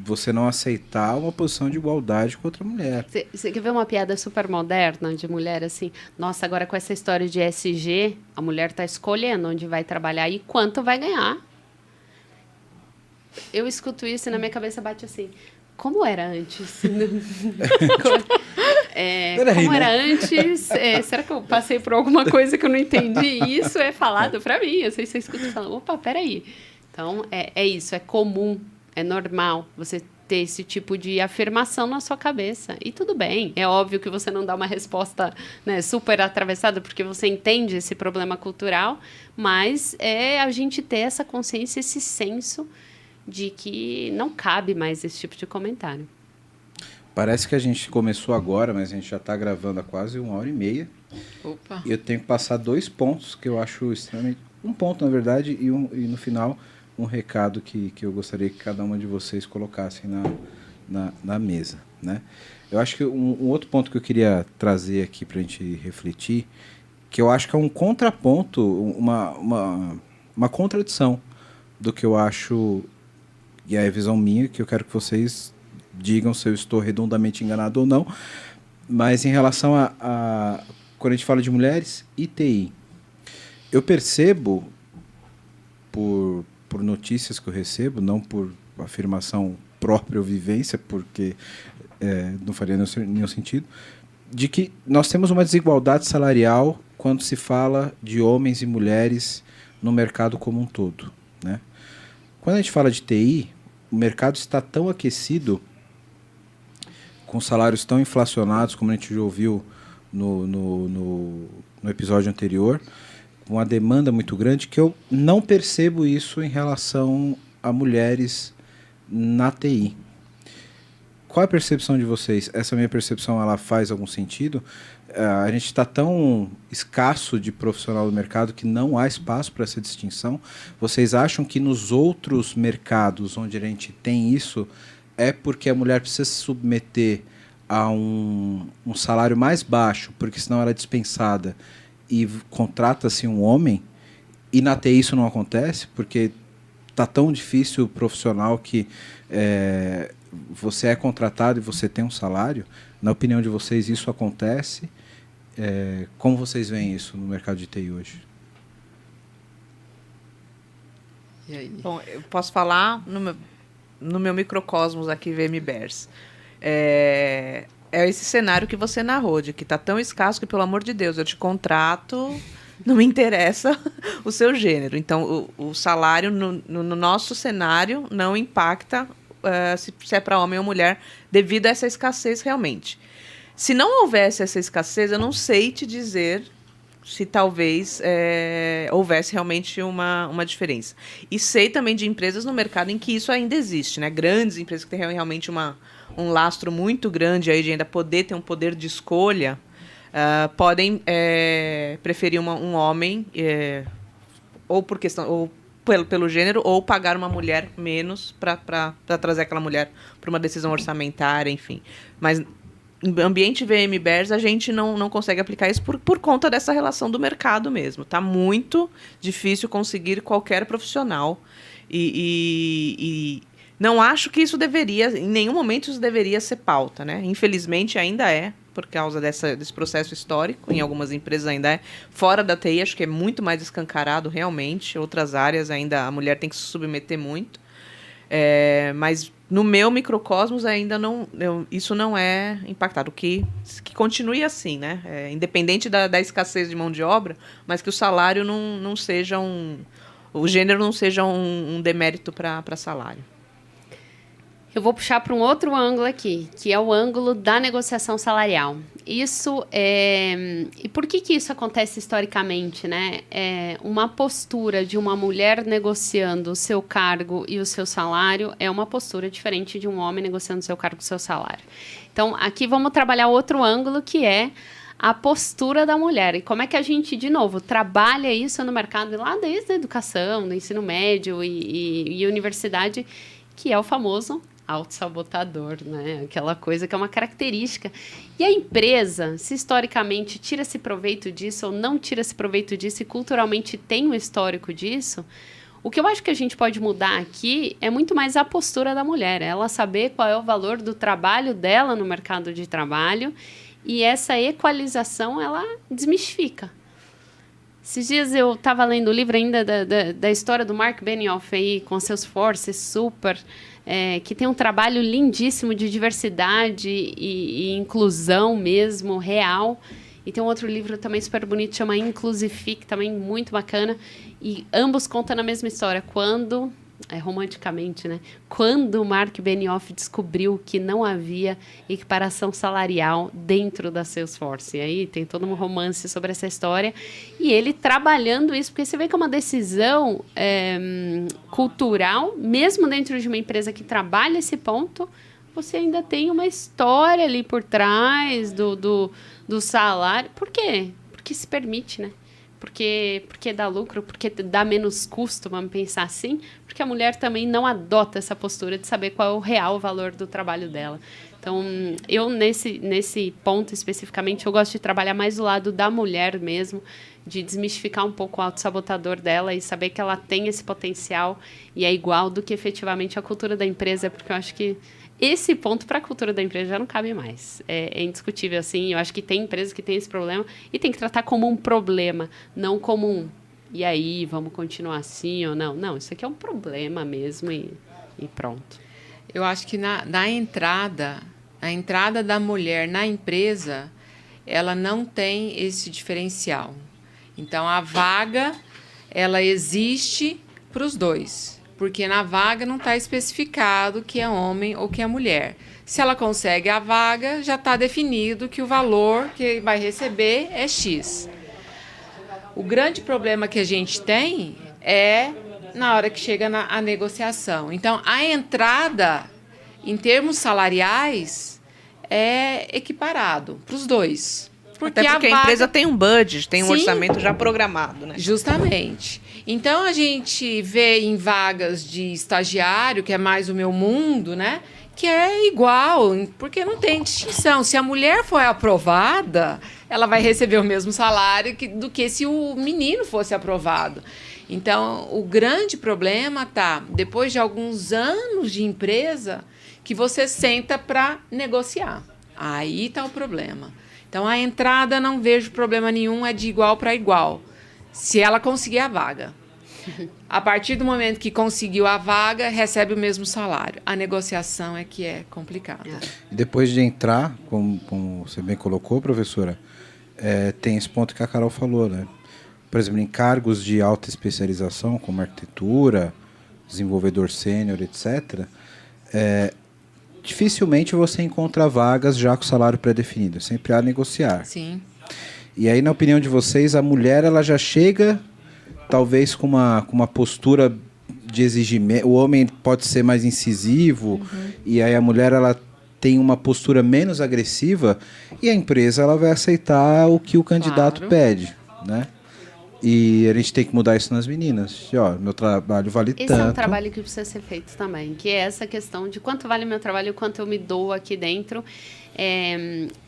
Você não aceitar uma posição de igualdade com outra mulher. Você quer ver uma piada super moderna de mulher assim? Nossa, agora com essa história de SG, a mulher está escolhendo onde vai trabalhar e quanto vai ganhar. Eu escuto isso e na minha cabeça bate assim... Como era antes? Como era antes? Será que eu passei por alguma coisa que eu não entendi? Isso é falado para mim. Eu sei se você escuta e fala, opa, peraí. Então, é isso, é comum, é normal você ter esse tipo de afirmação na sua cabeça. E tudo bem, é óbvio que você não dá uma resposta, né, super atravessada, porque você entende esse problema cultural, mas é a gente ter essa consciência, esse senso de que não cabe mais esse tipo de comentário. Parece que a gente começou agora, mas a gente já está gravando há quase 1h30. Opa! E eu tenho que passar 2 pontos que eu acho extremamente... Um ponto, na verdade, e no final, um recado que eu gostaria que cada uma de vocês colocassem na mesa. Né? Eu acho que um outro ponto que eu queria trazer aqui para a gente refletir, que eu acho que é um contraponto, uma contradição do que eu acho... E é a visão minha, que eu quero que vocês digam se eu estou redondamente enganado ou não. Mas em relação a quando a gente fala de mulheres e TI, eu percebo, por notícias que eu recebo, não por afirmação própria ou vivência, porque não faria nenhum sentido, de que nós temos uma desigualdade salarial quando se fala de homens e mulheres no mercado como um todo. Né? Quando a gente fala de TI, o mercado está tão aquecido, com salários tão inflacionados, como a gente já ouviu no episódio anterior, com uma demanda muito grande, que eu não percebo isso em relação a mulheres na TI. Qual é a percepção de vocês? Essa minha percepção, ela faz algum sentido? A gente está tão escasso de profissional do mercado que não há espaço para essa distinção. Vocês acham que nos outros mercados onde a gente tem isso, é porque a mulher precisa se submeter a um salário mais baixo, porque senão ela é dispensada e contrata-se um homem, e na TI isso não acontece, porque está tão difícil o profissional que você é contratado e você tem um salário? Na opinião de vocês, isso acontece? Como vocês veem isso no mercado de TI hoje? E aí? Bom, eu posso falar no meu microcosmos aqui, VMBears. É esse cenário que você narrou, de que está tão escasso que, pelo amor de Deus, eu te contrato, não me interessa o seu gênero. Então, o salário no nosso cenário não impacta se é para homem ou mulher, devido a essa escassez realmente. Se não houvesse essa escassez, eu não sei te dizer se talvez houvesse realmente uma diferença. E sei também de empresas no mercado em que isso ainda existe, né? Grandes empresas que têm realmente um lastro muito grande aí de ainda poder ter um poder de escolha, podem preferir um homem, ou por questão... ou pelo gênero, ou pagar uma mulher menos para trazer aquela mulher para uma decisão orçamentária, enfim. Mas em ambiente VMBears, a gente não consegue aplicar isso por conta dessa relação do mercado mesmo. Está muito difícil conseguir qualquer profissional. E não acho que isso deveria, em nenhum momento isso deveria ser pauta, né? Infelizmente ainda é, por causa desse processo histórico. Em algumas empresas ainda é. Fora da TI, acho que é muito mais escancarado, realmente. Outras áreas ainda a mulher tem que se submeter muito. Mas no meu microcosmos ainda isso não é impactado. Que continue assim, né? Independente da escassez de mão de obra, mas que o salário não seja o gênero não seja um demérito para salário. Eu vou puxar para um outro ângulo aqui, que é o ângulo da negociação salarial. Isso e por que isso acontece historicamente, né? Uma postura de uma mulher negociando o seu cargo e o seu salário é uma postura diferente de um homem negociando o seu cargo e o seu salário. Então, aqui vamos trabalhar outro ângulo, que é a postura da mulher. E como é que a gente, de novo, trabalha isso no mercado lá desde a educação, do ensino médio e universidade, que é o famoso autossabotador, né? Aquela coisa que é uma característica. E a empresa, se historicamente tira-se proveito disso ou não tira-se proveito disso e culturalmente tem um histórico disso, o que eu acho que a gente pode mudar aqui é muito mais a postura da mulher, ela saber qual é o valor do trabalho dela no mercado de trabalho, e essa equalização, ela desmistifica. Esses dias eu estava lendo o livro ainda da história do Mark Benioff aí, com seus Salesforce, super... que tem um trabalho lindíssimo de diversidade e inclusão mesmo, real. E tem um outro livro também super bonito, chama Inclusifique, também muito bacana. E ambos contam a mesma história. Romanticamente, né? Quando o Mark Benioff descobriu que não havia equiparação salarial dentro da Salesforce. E aí tem todo um romance sobre essa história. E ele trabalhando isso, porque você vê que é uma decisão cultural, mesmo dentro de uma empresa que trabalha esse ponto, você ainda tem uma história ali por trás do salário. Por quê? Porque se permite, né? Porque dá lucro, porque dá menos custo, vamos pensar assim, porque a mulher também não adota essa postura de saber qual é o real valor do trabalho dela. Então, eu, nesse ponto especificamente, eu gosto de trabalhar mais do lado da mulher mesmo, de desmistificar um pouco o autossabotador dela e saber que ela tem esse potencial e é igual do que efetivamente a cultura da empresa, porque eu acho que esse ponto para a cultura da empresa já não cabe mais. É indiscutível, assim. Eu acho que tem empresas que têm esse problema e tem que tratar como um problema, não como e aí, vamos continuar assim ou não. Não, isso aqui é um problema mesmo e pronto. Eu acho que na entrada, a entrada da mulher na empresa, ela não tem esse diferencial. Então, a vaga, ela existe para os dois. Porque na vaga não está especificado que é homem ou que é mulher. Se ela consegue a vaga, já está definido que o valor que vai receber é X. O grande problema que a gente tem é na hora que chega a negociação. Então, a entrada, em termos salariais, é equiparado para os dois. Até porque a empresa tem um budget, tem um orçamento já programado, né? Justamente. Então, a gente vê em vagas de estagiário, que é mais o meu mundo, né? Que é igual, porque não tem distinção. Se a mulher for aprovada, ela vai receber o mesmo salário do que se o menino fosse aprovado. Então, o grande problema está, depois de alguns anos de empresa, que você senta para negociar. Aí está o problema. Então, a entrada, não vejo problema nenhum, é de igual para igual, se ela conseguir a vaga. A partir do momento que conseguiu a vaga, recebe o mesmo salário. A negociação é que é complicada. E depois de entrar, como você bem colocou, professora, tem esse ponto que a Carol falou, né? Por exemplo, em cargos de alta especialização, como arquitetura, desenvolvedor sênior, etc., dificilmente você encontra vagas já com salário pré-definido. Sempre há negociar. Sim. E aí, na opinião de vocês, a mulher ela já chega, talvez, com uma postura de exigir... O homem pode ser mais incisivo, e aí a mulher ela tem uma postura menos agressiva, e a empresa ela vai aceitar o que o candidato pede, né? E a gente tem que mudar isso nas meninas. Meu trabalho vale tanto. Esse é um trabalho que precisa ser feito também, que é essa questão de quanto vale o meu trabalho, quanto eu me dou aqui dentro.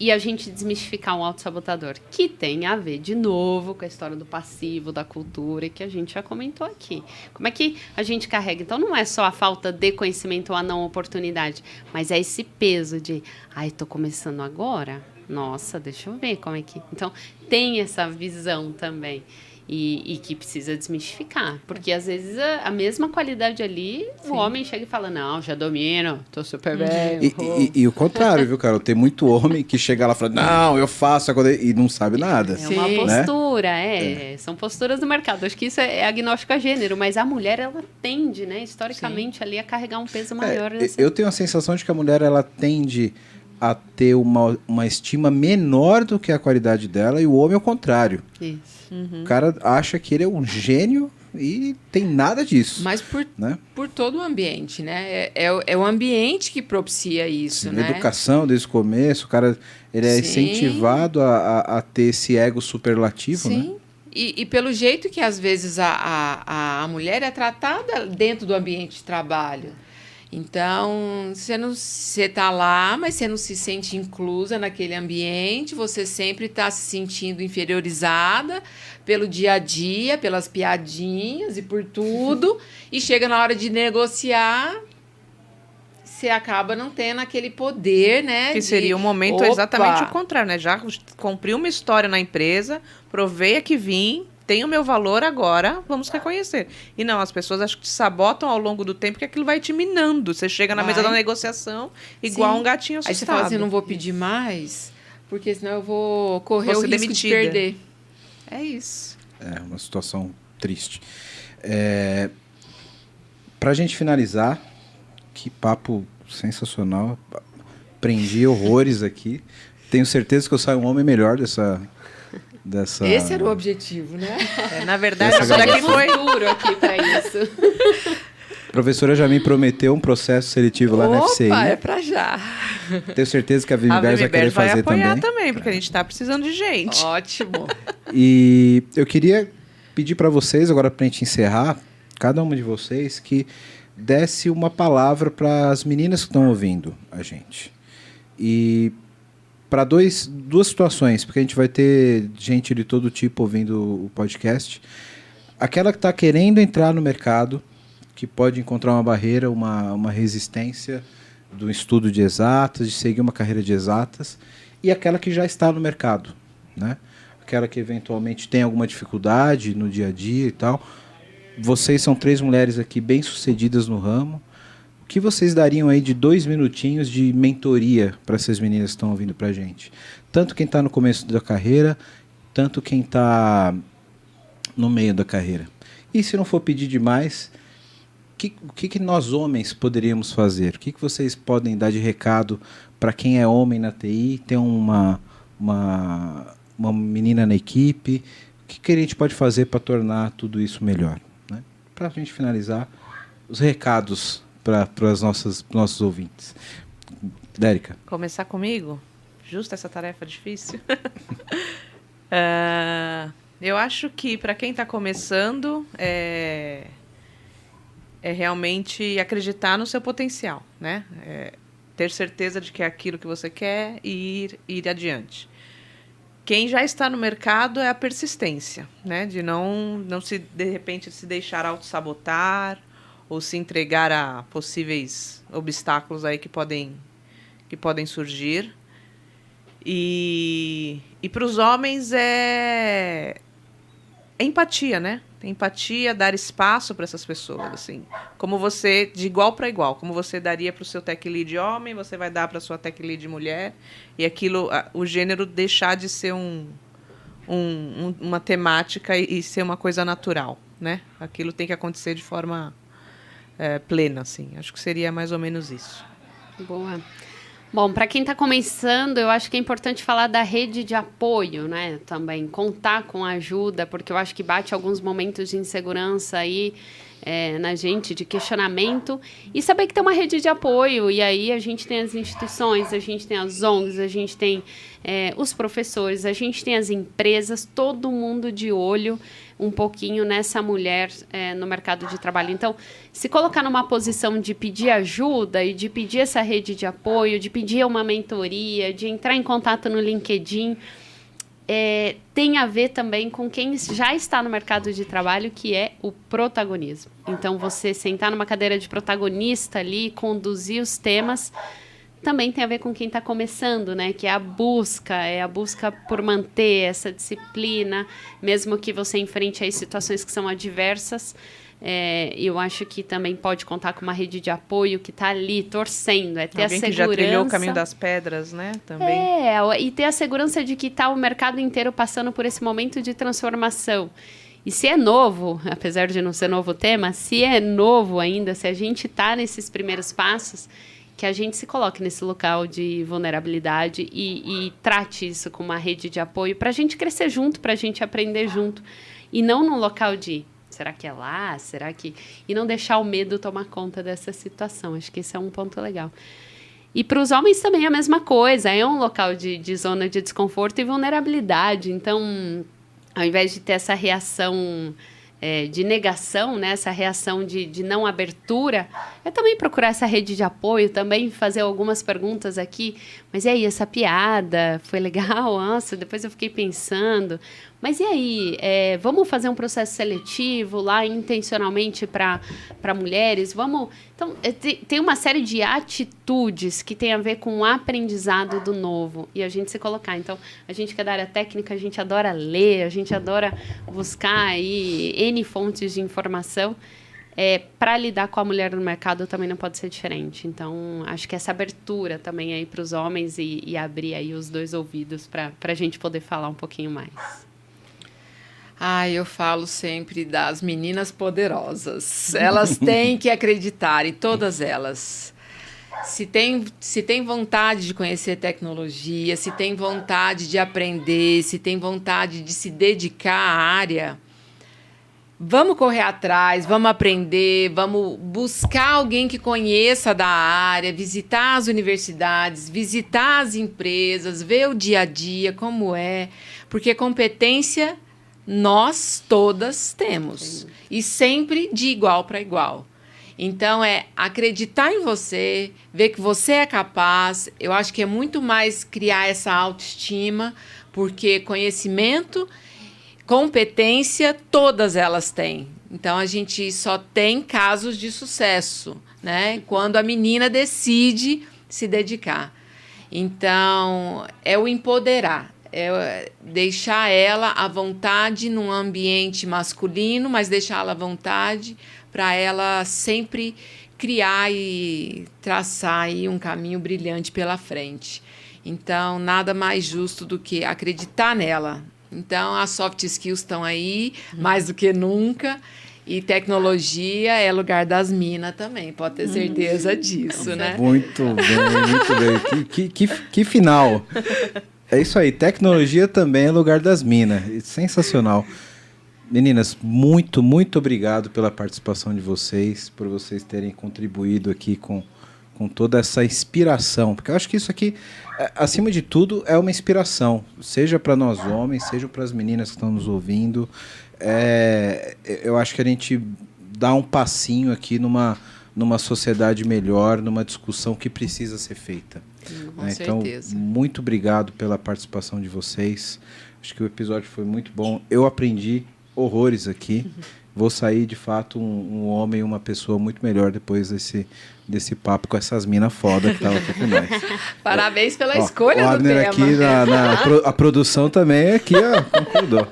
E a gente desmistificar um autossabotador, que tem a ver, de novo, com a história do passivo, da cultura, que a gente já comentou aqui. Como é que a gente carrega? Então, não é só a falta de conhecimento ou a não oportunidade, mas é esse peso de, estou começando agora, Nossa, deixa eu ver como é que... Então, tem essa visão também. E que precisa desmistificar. Porque, às vezes, a mesma qualidade ali, o homem chega e fala, não, já domino, tô super bem. E o contrário, viu, Carol? Tem muito homem que chega lá e fala, não, eu faço, e não sabe nada. É uma Sim. postura, são posturas do mercado. Acho que isso é agnóstico a gênero, mas a mulher, ela tende, né, historicamente, ali a carregar um peso maior. Eu tenho a sensação de que a mulher, ela tende a ter uma estima menor do que a qualidade dela, e o homem é o contrário. Isso. O cara acha que ele é um gênio e tem nada disso. Mas né? por todo o ambiente, né? É o ambiente que propicia isso, Sim, né? educação desde o começo, o cara ele é Sim. incentivado a ter esse ego superlativo, Sim. né? E pelo jeito que, às vezes, a mulher é tratada dentro do ambiente de trabalho. Então, você está lá, mas você não se sente inclusa naquele ambiente, você sempre está se sentindo inferiorizada pelo dia a dia, pelas piadinhas e por tudo, e chega na hora de negociar, você acaba não tendo aquele poder, né? Que seria um momento exatamente o contrário, né? Já cumpri uma história na empresa, provei a que vim, tenho o meu valor agora, vamos reconhecer. E não, as pessoas acho que te sabotam ao longo do tempo, que aquilo vai te minando. Você chega na mesa da negociação igual um gatinho assustado. Aí você fala assim, não vou pedir mais, porque senão eu vou correr o risco demitida. de perder. É isso. É uma situação triste. Pra gente finalizar, que papo sensacional. Aprendi horrores aqui. Tenho certeza que eu saio um homem melhor dessa... Esse era o objetivo, né? Na verdade, Essa isso daqui foi... Futuro aqui para isso. A professora já me prometeu um processo seletivo lá na FCI. Opa, é pra já. Tenho certeza que a Vivibers vai querer fazer também. vai apoiar também, porque a gente está precisando de gente. Ótimo. E eu queria pedir para vocês, agora para a gente encerrar, cada uma de vocês, que desse uma palavra para as meninas que estão ouvindo a gente. E para duas situações, porque a gente vai ter gente de todo tipo ouvindo o podcast. Aquela que está querendo entrar no mercado, que pode encontrar uma barreira, uma resistência do estudo de exatas, de seguir uma carreira de exatas, e aquela que já está no mercado, né? Aquela que eventualmente tem alguma dificuldade no dia a dia e tal. Vocês são 3 mulheres aqui bem-sucedidas no ramo. O que vocês dariam aí de 2 minutinhos de mentoria para essas meninas que estão ouvindo para a gente? Tanto quem está no começo da carreira, tanto quem está no meio da carreira. E se não for pedir demais, o que nós homens poderíamos fazer? O que vocês podem dar de recado para quem é homem na TI, tem uma menina na equipe? O que a gente pode fazer para tornar tudo isso melhor? Né? Para a gente finalizar, os recados para os nossos ouvintes. Dérica. Começar comigo? Justo essa tarefa difícil. Eu acho que para quem está começando é realmente acreditar no seu potencial, né? Ter certeza de que é aquilo que você quer e ir adiante. Quem já está no mercado é a persistência, né? De não de repente se deixar autossabotar ou se entregar a possíveis obstáculos aí que podem surgir. E para os homens é empatia, né? Empatia, dar espaço para essas pessoas, assim. Como você, de igual para igual, como você daria para o seu tech lead homem, você vai dar para a sua tech lead mulher, e aquilo, o gênero deixar de ser uma temática e ser uma coisa natural, né? Aquilo tem que acontecer de forma plena, assim. Acho que seria mais ou menos isso. Boa. Bom, para quem está começando, eu acho que é importante falar da rede de apoio, né? Também contar com ajuda, porque eu acho que bate alguns momentos de insegurança aí na gente, de questionamento, e saber que tem uma rede de apoio. E aí a gente tem as instituições, a gente tem as ONGs, a gente tem os professores, a gente tem as empresas, todo mundo de olho um pouquinho nessa mulher no mercado de trabalho. Então, se colocar numa posição de pedir ajuda e de pedir essa rede de apoio, de pedir uma mentoria, de entrar em contato no LinkedIn, tem a ver também com quem já está no mercado de trabalho, que é o protagonismo. Então, você sentar numa cadeira de protagonista ali, conduzir os temas, também tem a ver com quem está começando, né? Que é a busca por manter essa disciplina, mesmo que você enfrente aí situações que são adversas. Eu acho que também pode contar com uma rede de apoio que está ali torcendo, ter alguém a segurança. que já trilhou o caminho das pedras, né? Também. E ter a segurança de que está o mercado inteiro passando por esse momento de transformação. E se é novo, apesar de não ser novo o tema, se é novo ainda, se a gente está nesses primeiros passos, que a gente se coloque nesse local de vulnerabilidade e trate isso com uma rede de apoio para a gente crescer junto, para a gente aprender junto. E não num local de, será que é lá? Será que... E não deixar o medo tomar conta dessa situação. Acho que esse é um ponto legal. E para os homens também é a mesma coisa. É um local de zona de desconforto e vulnerabilidade. Então, ao invés de ter essa reação de negação, né, essa reação de não abertura, é também procurar essa rede de apoio, também fazer algumas perguntas aqui. Mas e aí, essa piada foi legal? Nossa, depois eu fiquei pensando. Mas e aí, vamos fazer um processo seletivo lá intencionalmente para mulheres? Vamos... Então, tem uma série de atitudes que tem a ver com o aprendizado do novo e a gente se colocar. Então, a gente que é da área técnica, a gente adora ler, a gente adora buscar aí N fontes de informação. Para lidar com a mulher no mercado também não pode ser diferente. Então, acho que essa abertura também aí para os homens e abrir aí os dois ouvidos para a gente poder falar um pouquinho mais. Eu falo sempre das meninas poderosas. Elas têm que acreditar, e todas elas. Se tem vontade de conhecer tecnologia, se tem vontade de aprender, se tem vontade de se dedicar à área, vamos correr atrás, vamos aprender, vamos buscar alguém que conheça da área, visitar as universidades, visitar as empresas, ver o dia a dia, como é. Porque competência... nós todas temos. Sim. E sempre de igual para igual. Então, acreditar em você, ver que você é capaz. Eu acho que é muito mais criar essa autoestima, porque conhecimento, competência, todas elas têm. Então, a gente só tem casos de sucesso, né? Quando a menina decide se dedicar. Então, é o empoderar. Deixar ela à vontade num ambiente masculino, mas deixá-la à vontade para ela sempre criar e traçar aí um caminho brilhante pela frente. Então, nada mais justo do que acreditar nela. Então, as soft skills estão aí, mais do que nunca. E tecnologia é lugar das minas também, pode ter certeza disso, né? Muito bem, muito bem. Que final! É isso aí, tecnologia também é lugar das minas. Sensacional. Meninas, muito, muito obrigado pela participação de vocês, por vocês terem contribuído aqui com toda essa inspiração. Porque eu acho que isso aqui, acima de tudo, é uma inspiração. Seja para nós homens, seja para as meninas que estão nos ouvindo. Eu acho que a gente dá um passinho aqui numa sociedade melhor, numa discussão que precisa ser feita. Com certeza. Então, muito obrigado pela participação de vocês. Acho que o episódio foi muito bom. Eu aprendi horrores aqui. Vou sair, de fato, um homem, uma pessoa muito melhor depois desse papo com essas minas foda que estavam aqui com nós. Parabéns pela escolha do Abner tema. Aqui a produção também aqui, concordou.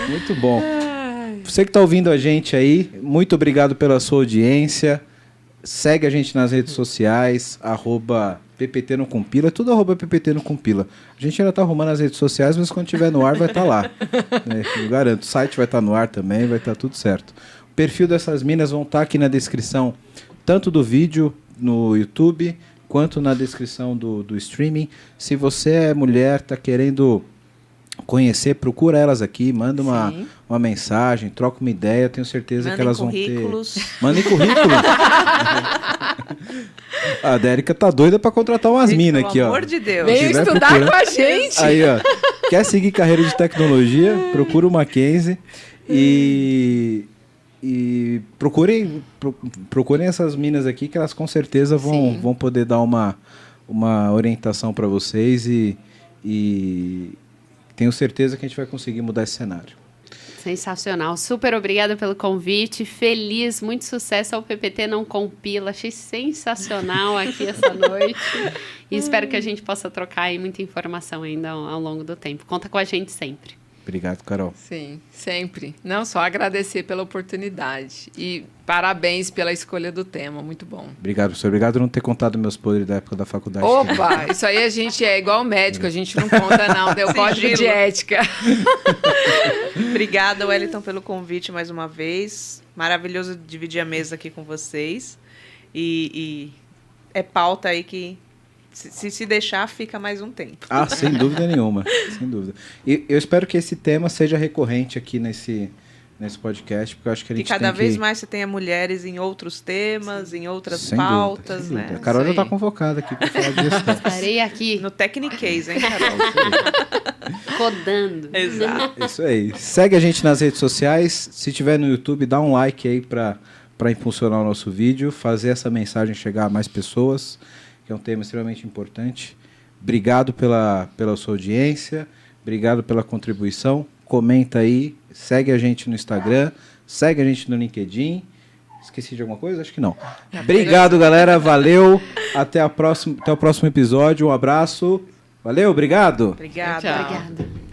Muito bom. Você que está ouvindo a gente aí, muito obrigado pela sua audiência. Segue a gente nas redes sociais, @PPT não compila, tudo @PPT não compila. A gente ainda está arrumando as redes sociais, mas quando estiver no ar vai estar lá. Eu garanto, o site vai estar no ar também, vai estar tudo certo. O perfil dessas minas vão estar aqui na descrição, tanto do vídeo no YouTube, quanto na descrição do streaming. Se você é mulher, está querendo conhecer, procura elas aqui, manda uma mensagem, troca uma ideia, tenho certeza que elas vão ter... Mandem currículos. A Dérica tá doida pra contratar umas minas aqui, ó. Pelo amor de Deus. Veio estudar com a gente. Aí, ó. Quer seguir carreira de tecnologia? Procura o Mackenzie e procurem essas minas aqui que elas com certeza vão poder dar uma orientação para vocês e tenho certeza que a gente vai conseguir mudar esse cenário. Sensacional. Super obrigada pelo convite. Feliz, muito sucesso ao PPT Não Compila. Achei sensacional aqui essa noite. E espero que a gente possa trocar aí muita informação ainda ao longo do tempo. Conta com a gente sempre. Obrigado, Carol. Sim, sempre. Não só agradecer pela oportunidade. E parabéns pela escolha do tema. Muito bom. Obrigado, professor. Obrigado por não ter contado meus podres da época da faculdade. Opa, isso aí a gente é igual médico, a gente não conta não, deu código de ética. Obrigada, Wellington, pelo convite mais uma vez. Maravilhoso dividir a mesa aqui com vocês. E é pauta aí que, se deixar, fica mais um tempo. Ah, sem dúvida nenhuma. Sem dúvida. E eu espero que esse tema seja recorrente aqui nesse podcast, porque eu acho que a gente que cada tem vez mais você tenha mulheres em outros temas, em outras Sem pautas, dúvida, sem dúvida. né? A Carol já Isso está aí. convocada aqui para falar de gestão. Estarei aqui No Technicase, hein, Carol? rodando. Exato. Isso aí. Segue a gente nas redes sociais. Se tiver no YouTube, dá um like aí para impulsionar o nosso vídeo, fazer essa mensagem chegar a mais pessoas, que é um tema extremamente importante. Obrigado pela sua audiência, obrigado pela contribuição. Comenta aí, segue a gente no Instagram, segue a gente no LinkedIn. Esqueci de alguma coisa? Acho que não. Obrigado, galera. Valeu. Até o próximo episódio. Um abraço. Valeu, obrigado. Obrigada. Tchau. Obrigada.